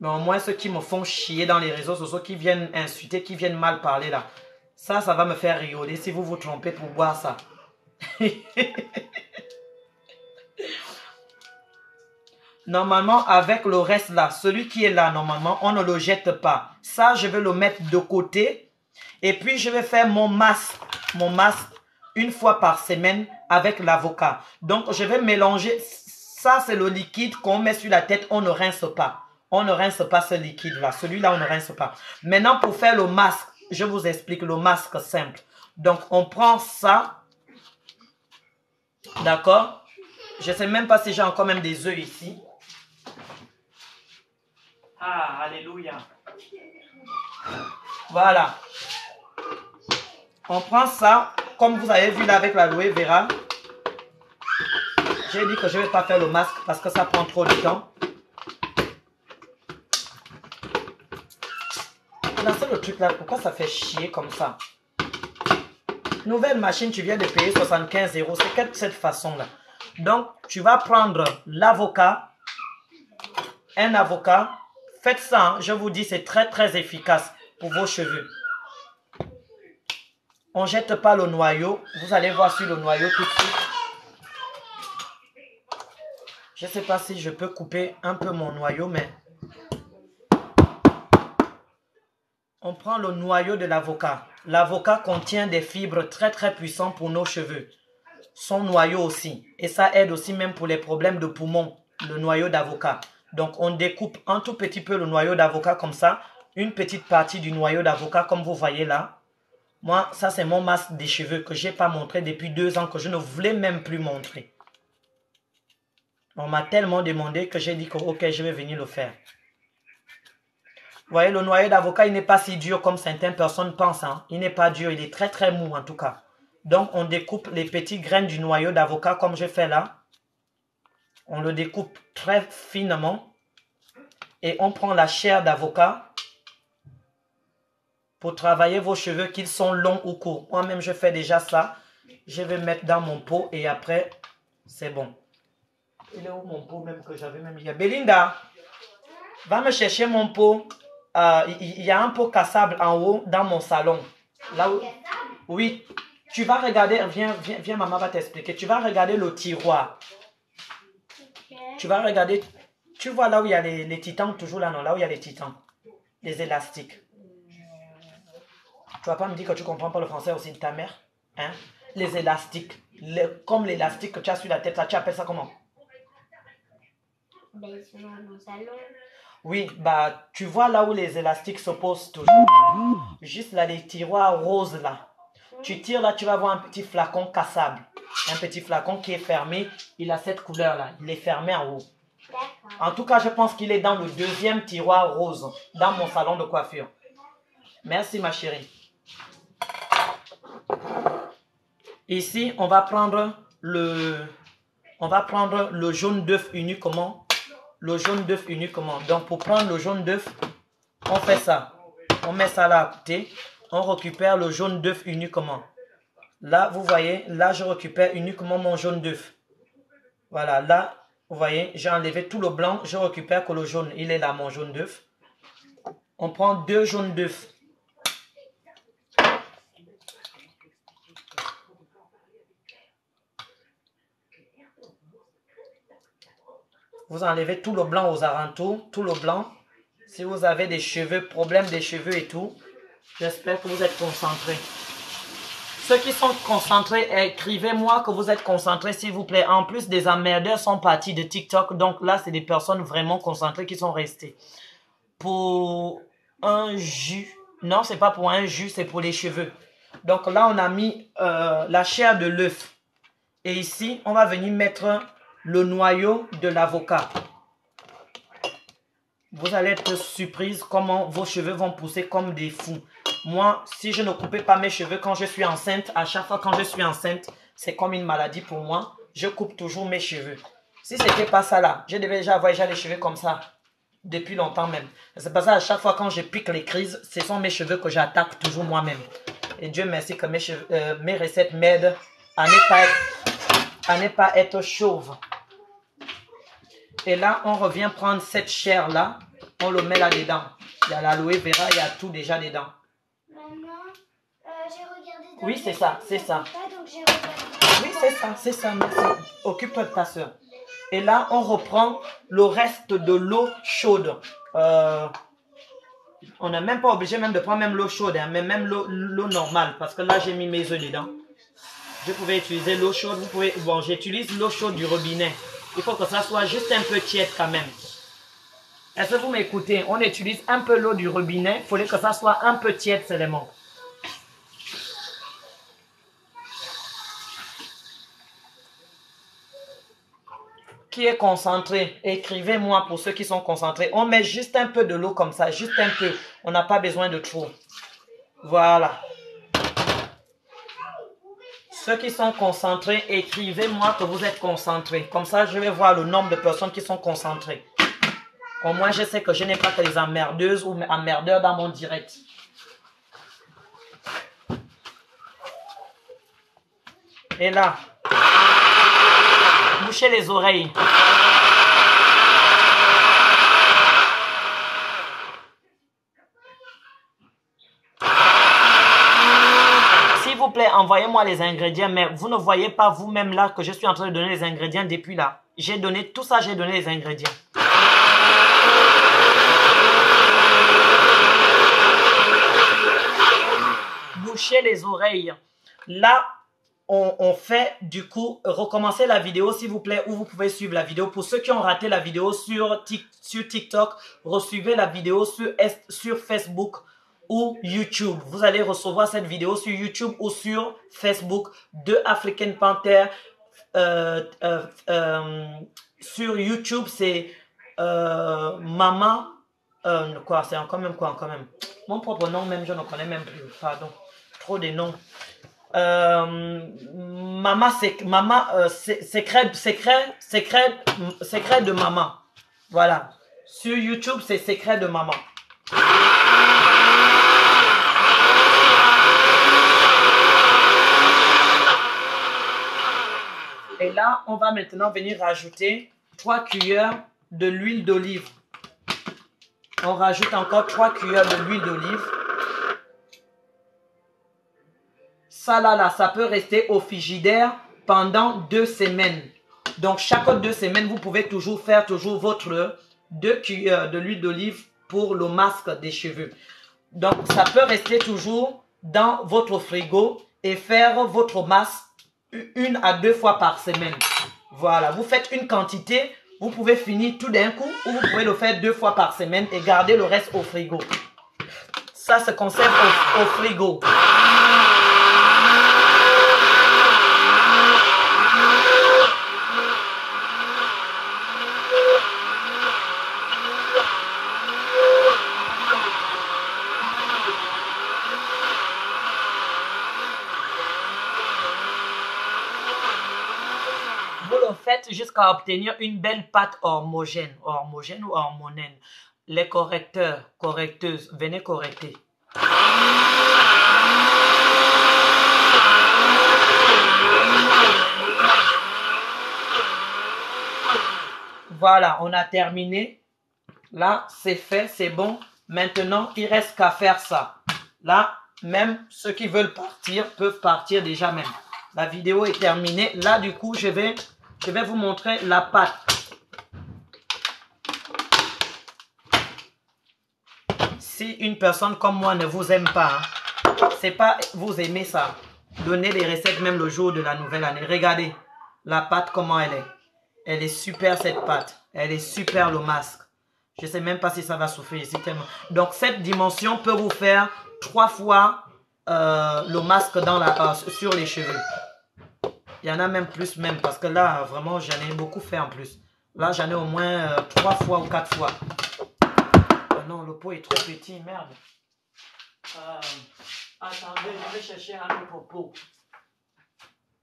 Mais au moins ceux qui me font chier dans les réseaux sociaux, qui viennent insulter, qui viennent mal parler là. Ça va me faire rigoler si vous vous trompez pour boire ça. Normalement, avec le reste là, celui qui est là, normalement, on ne le jette pas. Ça, je vais le mettre de côté. Et puis, je vais faire mon masque une fois par semaine avec l'avocat. Donc, je vais mélanger. Ça, c'est le liquide qu'on met sur la tête, on ne rince pas. On ne rince pas ce liquide-là. Celui-là, on ne rince pas. Maintenant, pour faire le masque, je vous explique le masque simple. Donc, on prend ça. D'accord? Je ne sais même pas si j'ai encore même des œufs ici. Ah, alléluia. Voilà. On prend ça, comme vous avez vu là avec l'aloe vera. J'ai dit que je ne vais pas faire le masque parce que ça prend trop de temps. Là, c'est le truc là. Pourquoi ça fait chier comme ça? Nouvelle machine, tu viens de payer 75 €. C'est cette façon-là. Donc, tu vas prendre l'avocat. Un avocat. Faites ça, hein. Je vous dis, c'est très très efficace pour vos cheveux. On ne jette pas le noyau. Vous allez voir sur le noyau tout de suite. Je ne sais pas si je peux couper un peu mon noyau, mais... On prend le noyau de l'avocat. L'avocat contient des fibres très très puissantes pour nos cheveux. Son noyau aussi. Et ça aide aussi même pour les problèmes de poumons, le noyau d'avocat. Donc on découpe un tout petit peu le noyau d'avocat comme ça. Une petite partie du noyau d'avocat comme vous voyez là. Moi, ça c'est mon masque des cheveux que je n'ai pas montré depuis 2 ans, que je ne voulais même plus montrer. On m'a tellement demandé que j'ai dit que ok, je vais venir le faire. Vous voyez, le noyau d'avocat, il n'est pas si dur comme certaines personnes pensent. Hein. Il n'est pas dur, il est très très mou en tout cas. Donc, on découpe les petites graines du noyau d'avocat comme je fais là. On le découpe très finement. Et on prend la chair d'avocat pour travailler vos cheveux, qu'ils sont longs ou courts. Moi-même, je fais déjà ça. Je vais mettre dans mon pot et après, c'est bon. Il est où mon pot même que j'avais même hier? Belinda, va me chercher mon pot. Il y a un pot cassable en haut dans mon salon. Là où... Oui. Tu vas regarder, viens, maman va t'expliquer. Tu vas regarder le tiroir. Tu vas regarder, tu vois là où il y a les titans, toujours là, non, là où il y a les titans. Les élastiques. Tu vas pas me dire que tu comprends pas le français aussi de ta mère? Hein? Les élastiques. Comme l'élastique que tu as sur la tête, là, tu appelles ça comment? Ben, ils sont dans mon salon. Oui, bah, tu vois là où les élastiques se posent toujours. Juste là, les tiroirs roses là. Tu tires là, tu vas voir un petit flacon cassable. Un petit flacon qui est fermé. Il a cette couleur là. Il est fermé en haut. En tout cas, je pense qu'il est dans le deuxième tiroir rose. Dans mon salon de coiffure. Merci ma chérie. Ici, on va prendre le jaune d'œuf uniquement. Le jaune d'œuf uniquement. Donc, pour prendre le jaune d'œuf, on fait ça. On met ça là à côté. On récupère le jaune d'œuf uniquement. Là, vous voyez, là, je récupère uniquement mon jaune d'œuf. Voilà, là, vous voyez, j'ai enlevé tout le blanc. Je récupère que le jaune, il est là, mon jaune d'œuf. On prend 2 jaunes d'œuf. Vous enlevez tout le blanc aux alentours, tout le blanc. Si vous avez des cheveux, problème des cheveux et tout, j'espère que vous êtes concentrés. Ceux qui sont concentrés, écrivez-moi que vous êtes concentrés, s'il vous plaît. En plus, des emmerdeurs sont partis de TikTok. Donc là, c'est des personnes vraiment concentrées qui sont restées. Pour un jus. Non, c'est pas pour un jus, c'est pour les cheveux. Donc là, on a mis la chair de l'œuf. Et ici, on va venir mettre le noyau de l'avocat. Vous allez être surprise comment vos cheveux vont pousser comme des fous. Moi, si je ne coupais pas mes cheveux quand je suis enceinte, à chaque fois quand je suis enceinte, c'est comme une maladie pour moi. Je coupe toujours mes cheveux. Si ce n'était pas ça là, je devais déjà avoir les cheveux comme ça depuis longtemps même. C'est pas ça, à chaque fois quand je pique les crises, ce sont mes cheveux que j'attaque toujours moi-même. Et Dieu merci que mes recettes m'aident à ne pas être chauve. Et là, on revient prendre cette chair-là. On le met là-dedans. Il y a l'aloe vera, il y a tout déjà dedans. Maman, j'ai regardé dans Oui, c'est ça, c'est ça. Oui, c'est ça, merci. Occupe-toi de ta soeur. Et là, on reprend le reste de l'eau chaude. On n'est même pas obligé même de prendre même l'eau chaude, hein, mais même l'eau normale. Parce que là, j'ai mis mes œufs dedans. Je pouvais utiliser l'eau chaude. Vous pouvez, bon, j'utilise l'eau chaude du robinet. Il faut que ça soit juste un peu tiède quand même. Est-ce que vous m'écoutez? On utilise un peu l'eau du robinet. Il faudrait que ça soit un peu tiède seulement. Qui est concentré? Écrivez-moi pour ceux qui sont concentrés. On met juste un peu de l'eau comme ça, juste un peu. On n'a pas besoin de trop. Voilà. Ceux qui sont concentrés, écrivez-moi que vous êtes concentrés. Comme ça, je vais voir le nombre de personnes qui sont concentrées. Au moins, je sais que je n'ai pas que les emmerdeuses ou emmerdeurs dans mon direct. Et là, bouchez les oreilles. S'il vous plaît, envoyez-moi les ingrédients, mais vous ne voyez pas vous-même là que je suis en train de donner les ingrédients depuis là. J'ai donné tout ça, j'ai donné les ingrédients. Bouchez les oreilles. Là, on fait du coup, recommencer la vidéo s'il vous plaît, ou vous pouvez suivre la vidéo. Pour ceux qui ont raté la vidéo sur TikTok, resuivez la vidéo sur Facebook ou YouTube. Vous allez recevoir cette vidéo sur YouTube ou sur Facebook de African Panther. Sur YouTube, c'est Maman. Quoi, c'est quand même quoi, quand même. Mon propre nom même, je ne connais même plus. Pardon. Trop de noms. Maman, secret de maman. Voilà. Sur YouTube, c'est secret de maman. Et là, on va maintenant venir rajouter 3 cuillères de l'huile d'olive. On rajoute encore 3 cuillères de l'huile d'olive. Ça là, ça peut rester au frigidaire pendant 2 semaines. Donc, chaque 2 semaines, vous pouvez toujours faire votre 2 cuillères de l'huile d'olive pour le masque des cheveux. Donc, ça peut rester toujours dans votre frigo et faire votre masque 1 à 2 fois par semaine. Voilà, vous faites une quantité, vous pouvez finir tout d'un coup ou vous pouvez le faire 2 fois par semaine et garder le reste au frigo. Ça se conserve au frigo. Jusqu'à obtenir une belle pâte homogène ou hormonène. Les correcteurs, correcteuses, venez correcter. Voilà, on a terminé. Là, c'est fait, c'est bon. Maintenant, il reste qu'à faire ça. Là, même ceux qui veulent partir peuvent partir déjà même. La vidéo est terminée. Là, du coup, je vais vous montrer la pâte. Si une personne comme moi ne vous aime pas, c'est pas vous aimez ça. Donnez les recettes même le jour de la nouvelle année. Regardez la pâte comment elle est. Elle est super cette pâte. Elle est super le masque. Je ne sais même pas si ça va souffrir ici tellement. Donc cette dimension peut vous faire 3 fois le masque sur les cheveux. Il y en a même plus même parce que là, vraiment, j'en ai beaucoup fait en plus. Là, j'en ai au moins 3 fois ou 4 fois. Oh non, le pot est trop petit, merde. Attendez, je vais chercher un autre pot.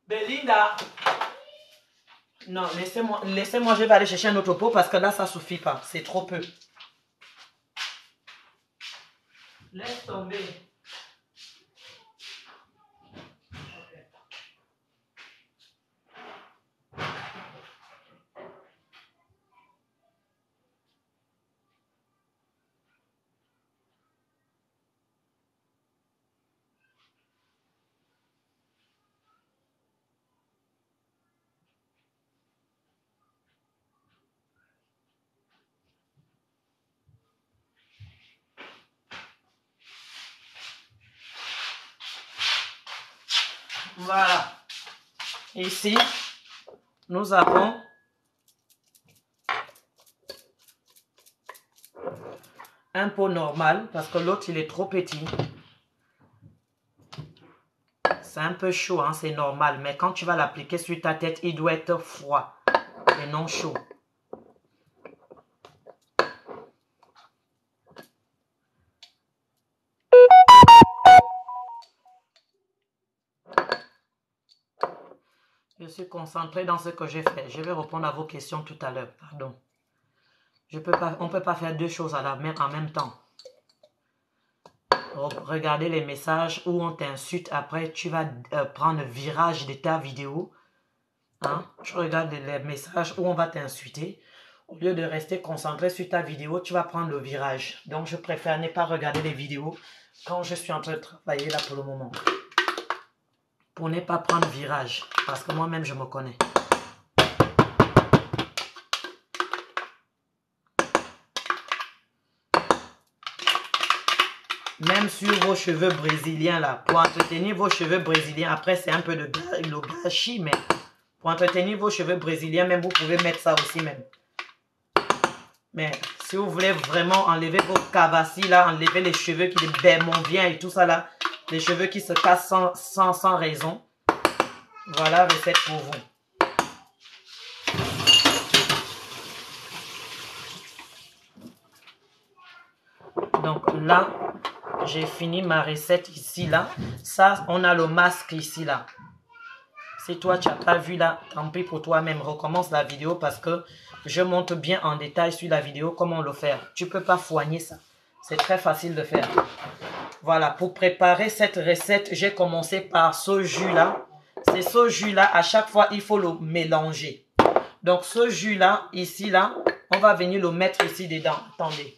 Belinda. Non, laissez-moi, je vais aller chercher un autre pot parce que là, ça ne suffit pas. C'est trop peu. Laisse tomber. Voilà. Ici, nous avons un pot normal parce que l'autre il est trop petit. C'est un peu chaud, hein, c'est normal. Mais quand tu vas l'appliquer sur ta tête, il doit être froid et non chaud. Je suis concentré dans ce que j'ai fait. Je vais répondre à vos questions tout à l'heure. Pardon. On ne peut pas faire deux choses en même temps. Regardez les messages où on t'insulte. Après, tu vas prendre le virage de ta vidéo. Hein? Tu regardes les messages où on va t'insulter. Au lieu de rester concentré sur ta vidéo, tu vas prendre le virage. Donc, je préfère ne pas regarder les vidéos quand je suis en train de travailler là pour le moment. Pour ne pas prendre virage. Parce que moi-même, je me connais. Même sur vos cheveux brésiliens là, pour entretenir vos cheveux brésiliens, après c'est un peu de le gâchis, mais pour entretenir vos cheveux brésiliens, même vous pouvez mettre ça aussi même. Mais si vous voulez vraiment enlever vos cavassis là, enlever les cheveux qui m'ont bien et tout ça là, les cheveux qui se cassent sans raison, voilà recette pour vous. Donc là, j'ai fini ma recette ici, là. Ça, on a le masque ici, là. Si toi, tu n'as pas vu, là, tant pis pour toi-même. Recommence la vidéo parce que je montre bien en détail sur la vidéo comment le faire. Tu ne peux pas foigner ça. C'est très facile de faire. Voilà, pour préparer cette recette, j'ai commencé par ce jus-là. C'est ce jus-là, à chaque fois, il faut le mélanger. Donc, ce jus-là, ici, là, on va venir le mettre ici dedans. Attendez.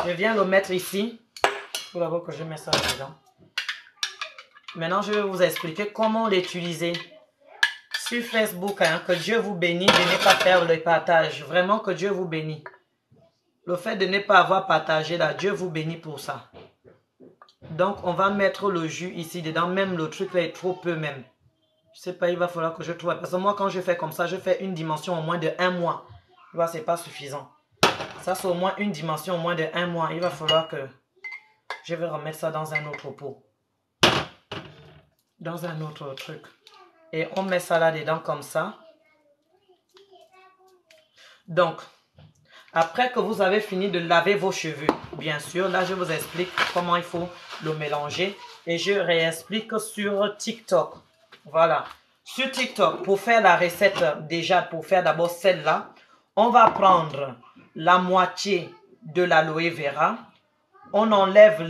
Je viens le mettre ici. Il faut d'abord que je mette ça dedans. Maintenant, je vais vous expliquer comment l'utiliser. Sur Facebook, hein, que Dieu vous bénisse de ne pas faire le partage. Vraiment que Dieu vous bénisse. Le fait de ne pas avoir partagé là, Dieu vous bénit pour ça. Donc, on va mettre le jus ici dedans. Même le truc là est trop peu même. Je sais pas, il va falloir que je trouve. Parce que moi, quand je fais comme ça, je fais une dimension au moins de 1 mois. Tu vois, c'est pas suffisant. Ça, c'est au moins une dimension, au moins de 1 mois. Il va falloir que je vais remettre ça dans un autre pot. Dans un autre truc. Et on met ça là-dedans comme ça. Donc, après que vous avez fini de laver vos cheveux, bien sûr, là, je vous explique comment il faut le mélanger. Et je réexplique sur TikTok. Voilà. Sur TikTok, pour faire la recette, déjà, pour faire d'abord celle-là, on va prendre la moitié de l'aloe vera. On enlève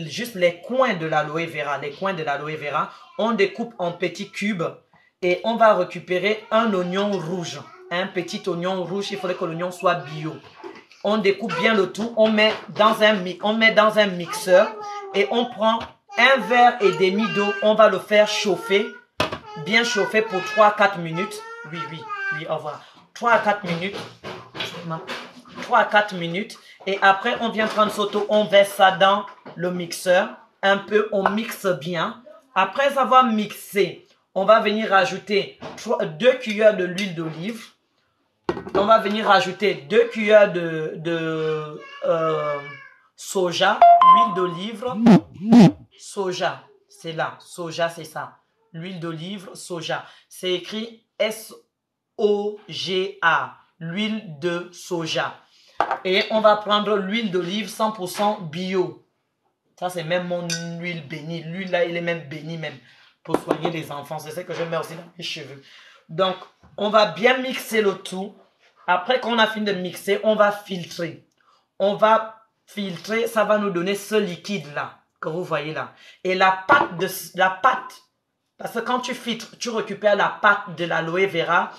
juste les coins de l'aloe vera. Les coins de l'aloe vera. On découpe en petits cubes. Et on va récupérer un oignon rouge. Un petit oignon rouge. Il faudrait que l'oignon soit bio. On découpe bien le tout. On met dans un mixeur. Et on prend 1,5 verre d'eau. On va le faire chauffer. Bien chauffer pour 3-4 minutes. Oui, au revoir. 3 à 4 minutes. 3 à 4 minutes. Et après, on vient prendre ce tout, on verse ça dans le mixeur. Un peu, on mixe bien. Après avoir mixé, on va venir rajouter 2 cuillères de l'huile d'olive. On va venir rajouter 2 cuillères de soja, l'huile d'olive. Soja, c'est là. Soja, c'est ça. L'huile d'olive, soja. C'est écrit S-O-G-A. L'huile de soja. Et on va prendre l'huile d'olive 100% bio. Ça, c'est même mon huile bénie. L'huile là, il est même béni même pour soigner les enfants. C'est ce que je mets aussi dans mes cheveux. Donc, on va bien mixer le tout. Après qu'on a fini de mixer, on va filtrer. On va filtrer, ça va nous donner ce liquide-là que vous voyez là. Et la pâte, parce que quand tu filtres, tu récupères la pâte de l'aloe vera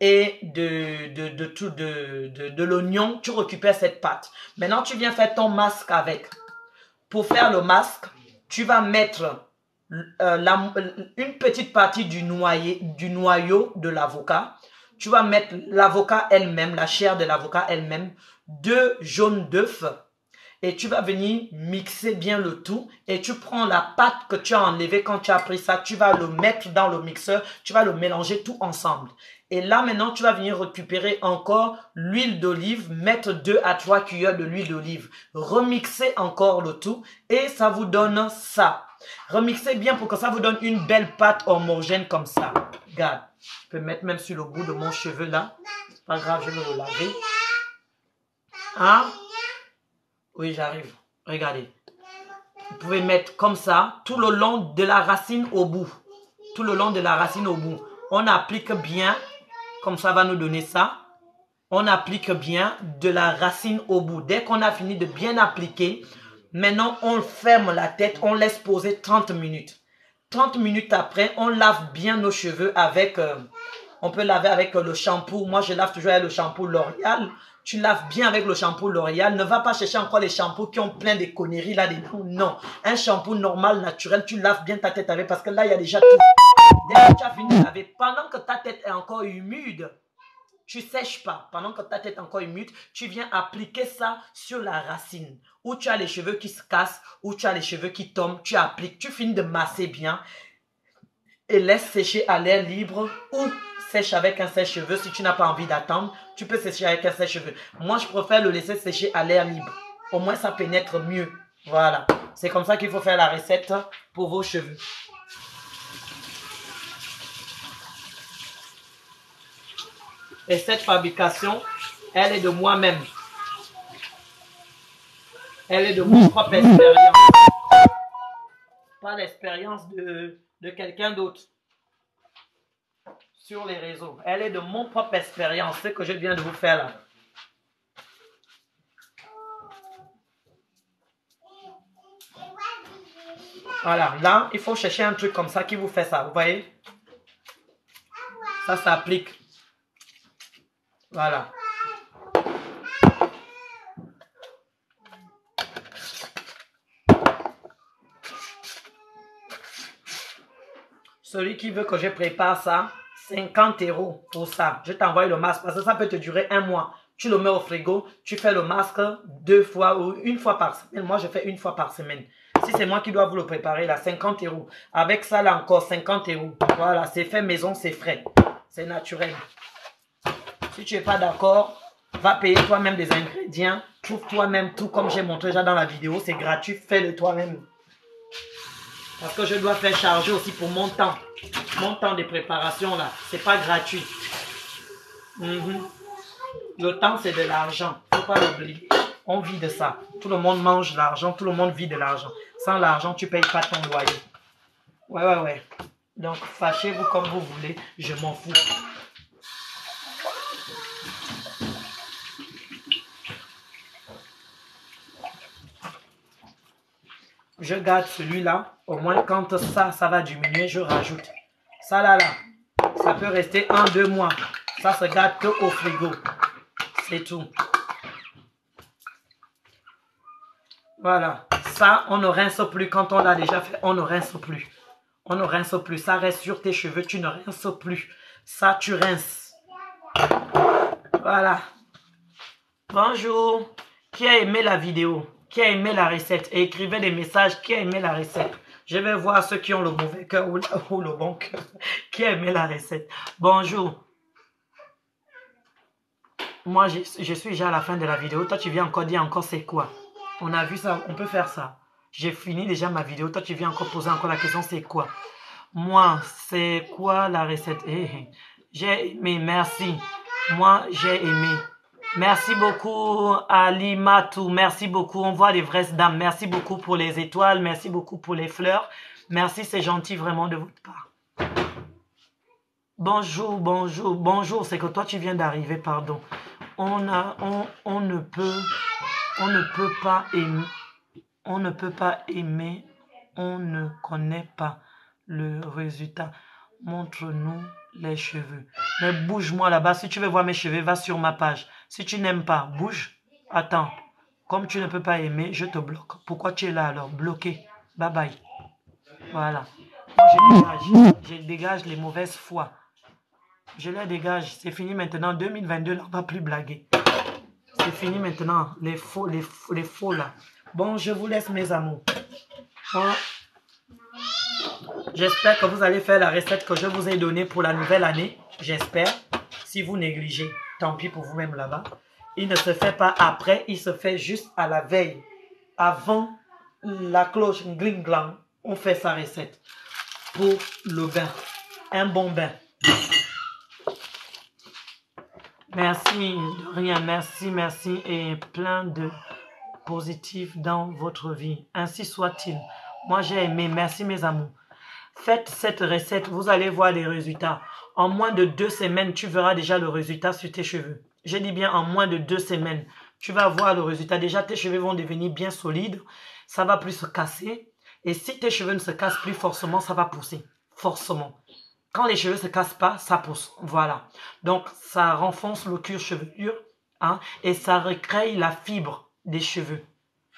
et de l'oignon, tu récupères cette pâte. Maintenant, tu viens faire ton masque avec. Pour faire le masque, tu vas mettre une petite partie du noyau de l'avocat. Tu vas mettre l'avocat elle-même, la chair de l'avocat elle-même, 2 jaunes d'œufs. Et tu vas venir mixer bien le tout. Et tu prends la pâte que tu as enlevée quand tu as pris ça. Tu vas le mettre dans le mixeur. Tu vas le mélanger tout ensemble. Et là, maintenant, tu vas venir récupérer encore l'huile d'olive, mettre 2 à 3 cuillères de l'huile d'olive. Remixer encore le tout et ça vous donne ça. Remixez bien pour que ça vous donne une belle pâte homogène comme ça. Regarde, je peux mettre même sur le bout de mon cheveu là. C'est pas grave, je vais le laver. Hein? Oui, j'arrive. Regardez. Vous pouvez mettre comme ça, tout le long de la racine au bout. Tout le long de la racine au bout. On applique bien, comme ça va nous donner ça. On applique bien de la racine au bout. Dès qu'on a fini de bien appliquer, maintenant on ferme la tête, on laisse poser 30 minutes. 30 minutes après, on lave bien nos cheveux avec, on peut laver avec le shampoo. Moi, je lave toujours avec le shampoo L'Oréal. Tu laves bien avec le shampoo L'Oréal. Ne va pas chercher encore les shampoos qui ont plein de conneries là-dedans. Non, un shampoo normal, naturel, tu laves bien ta tête avec parce que là, il y a déjà tout. Dès que tu as fini de laver, pendant que ta tête est encore humide, tu sèches pas. Pendant que ta tête est encore humide, tu viens appliquer ça sur la racine. Où tu as les cheveux qui se cassent, où tu as les cheveux qui tombent, tu appliques, tu finis de masser bien et laisse sécher à l'air libre ou sèche avec un sèche-cheveux. Si tu n'as pas envie d'attendre, tu peux sécher avec un sèche-cheveux. Moi, je préfère le laisser sécher à l'air libre. Au moins, ça pénètre mieux. Voilà. C'est comme ça qu'il faut faire la recette pour vos cheveux. Et cette fabrication, elle est de moi-même. Elle est de mon propre expérience. Pas l'expérience de quelqu'un d'autre sur les réseaux. Elle est de mon propre expérience, ce que je viens de vous faire là. Voilà, là, il faut chercher un truc comme ça qui vous fait ça, vous voyez? Ça s'applique. Voilà. Celui qui veut que je prépare ça, 50 € pour ça. Je t'envoie le masque parce que ça peut te durer un mois. Tu le mets au frigo, tu fais le masque 2 fois ou 1 fois par semaine. Moi, je fais 1 fois par semaine. Si c'est moi qui dois vous le préparer, là, 50 €. Avec ça, là encore, 50 €. Voilà, c'est fait maison, c'est frais. C'est naturel. Si tu n'es pas d'accord, va payer toi-même des ingrédients. Trouve toi-même tout comme j'ai montré déjà dans la vidéo. C'est gratuit, fais-le toi-même. Parce que je dois faire charger aussi pour mon temps. Mon temps de préparation là, c'est pas gratuit. Le temps c'est de l'argent, faut pas l'oublier. On vit de ça. Tout le monde mange l'argent, tout le monde vit de l'argent. Sans l'argent, tu payes pas ton loyer. Ouais. Donc fâchez-vous comme vous voulez, je m'en fous. Je garde celui-là. Au moins, quand ça va diminuer, je rajoute. Ça là, ça peut rester 1-2 mois. Ça se garde que au frigo. C'est tout. Voilà. Ça, on ne rince plus. Quand on l'a déjà fait, on ne rince plus. On ne rince plus. Ça reste sur tes cheveux. Tu ne rinces plus. Ça, tu rinces. Voilà. Bonjour. Qui a aimé la vidéo? Qui a aimé la recette? Et écrivez des messages. Qui a aimé la recette? Je vais voir ceux qui ont le mauvais cœur ou le bon cœur. Qui a aimé la recette? Bonjour. Moi, je suis déjà à la fin de la vidéo. Toi, tu viens encore dire encore c'est quoi? On a vu ça. On peut faire ça. J'ai fini déjà ma vidéo. Toi, tu viens encore poser encore la question c'est quoi? Moi, c'est quoi la recette? J'ai aimé. Merci. Moi, j'ai aimé. Merci beaucoup Ali Matou, merci beaucoup, on voit les vraies dames, merci beaucoup pour les étoiles, merci beaucoup pour les fleurs, merci, c'est gentil vraiment de votre part. Bonjour, c'est que toi tu viens d'arriver, pardon. On ne peut pas aimer, on ne connaît pas le résultat. Montre-nous les cheveux. Mais bouge-moi là-bas. Si tu veux voir mes cheveux, va sur ma page. Si tu n'aimes pas, bouge. Attends. Comme tu ne peux pas aimer, je te bloque. Pourquoi tu es là alors? Bloqué. Bye bye. Voilà. Je dégage les mauvaises foi. Je les dégage. C'est fini maintenant. 2022, là, on ne va plus blaguer. C'est fini maintenant. Les faux là. Bon, je vous laisse mes amours. Bon. J'espère que vous allez faire la recette que je vous ai donnée pour la nouvelle année. J'espère. Si vous négligez, tant pis pour vous-même là-bas. Il ne se fait pas après, il se fait juste à la veille. Avant la cloche gling-glang, on fait sa recette. Pour le bain, un bon bain. Merci de rien, merci et plein de positif dans votre vie. Ainsi soit-il. Moi, j'ai aimé. Merci, mes amours. Faites cette recette. Vous allez voir les résultats. En moins de 2 semaines, tu verras déjà le résultat sur tes cheveux. Je dis bien en moins de 2 semaines. Tu vas voir le résultat. Déjà, tes cheveux vont devenir bien solides. Ça va plus se casser. Et si tes cheveux ne se cassent plus forcément, ça va pousser. Forcément. Quand les cheveux ne se cassent pas, ça pousse. Voilà. Donc, ça renforce le cuir chevelure. Hein, et ça recrée la fibre des cheveux.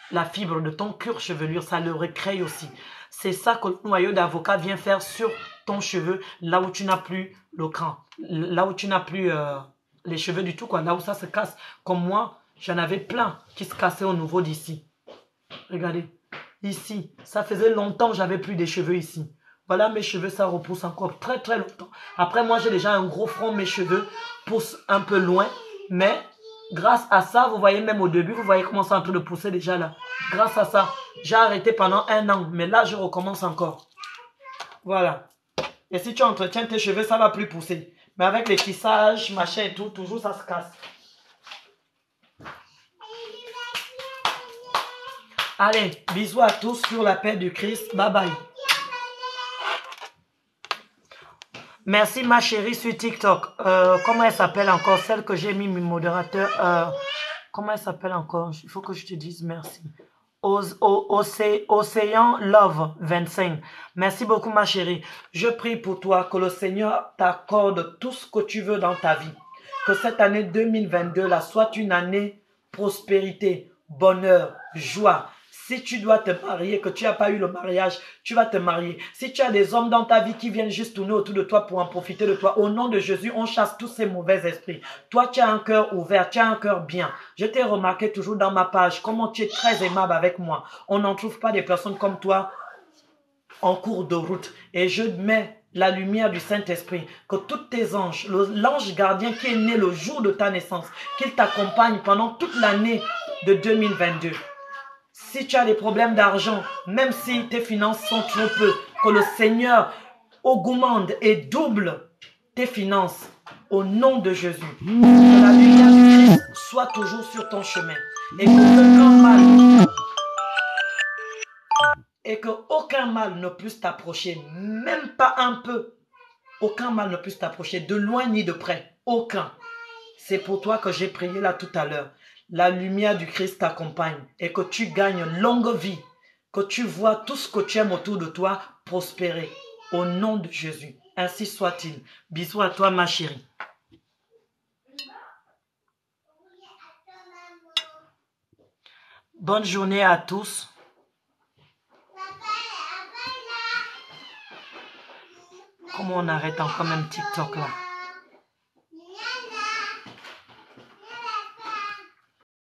La fibre de ton cuir chevelure, ça le recrée aussi. C'est ça que le noyau d'avocat vient faire sur ton cheveu, là où tu n'as plus le cran, là où tu n'as plus les cheveux du tout, quoi, là où ça se casse. Comme moi, j'en avais plein qui se cassaient au niveau d'ici. Regardez, ici, ça faisait longtemps que j'avais plus des cheveux ici. Voilà, mes cheveux, ça repousse encore très très longtemps. Après, moi, j'ai déjà un gros front, mes cheveux poussent un peu loin, mais grâce à ça, vous voyez même au début, vous voyez comment c'est en train de pousser déjà là. Grâce à ça, j'ai arrêté pendant 1 an, mais là, je recommence encore. Voilà. Et si tu entretiens tes cheveux, ça va plus pousser. Mais avec les tissages, machin et tout, toujours ça se casse. Allez, bisous à tous sur la paix du Christ. Bye bye. Merci ma chérie sur TikTok. Comment elle s'appelle encore? Celle que j'ai mis mon modérateur. Comment elle s'appelle encore? Il faut que je te dise merci. Océan Love 25. Merci beaucoup ma chérie. Je prie pour toi que le Seigneur t'accorde tout ce que tu veux dans ta vie. Que cette année 2022 là soit une année prospérité, bonheur, joie. Si tu dois te marier, que tu n'as pas eu le mariage, tu vas te marier. Si tu as des hommes dans ta vie qui viennent juste tourner autour de toi pour en profiter de toi, au nom de Jésus, on chasse tous ces mauvais esprits. Toi, tu as un cœur ouvert, tu as un cœur bien. Je t'ai remarqué toujours dans ma page, comment tu es très aimable avec moi. On n'en trouve pas des personnes comme toi en cours de route. Et je mets la lumière du Saint-Esprit, que tous tes anges, l'ange gardien qui est né le jour de ta naissance, qu'il t'accompagne pendant toute l'année de 2022. Si tu as des problèmes d'argent, même si tes finances sont trop peu, que le Seigneur augmente et double tes finances au nom de Jésus. Que la lumière du Christ soit toujours sur ton chemin et qu'aucun mal ne puisse t'approcher, même pas un peu. Aucun mal ne puisse t'approcher, de loin ni de près. Aucun. C'est pour toi que j'ai prié là tout à l'heure. La lumière du Christ t'accompagne et que tu gagnes longue vie, que tu vois tout ce que tu aimes autour de toi prospérer. Au nom de Jésus. Ainsi soit-il. Bisous à toi ma chérie. Bonne journée à tous. Comment on arrête encore même TikTok là?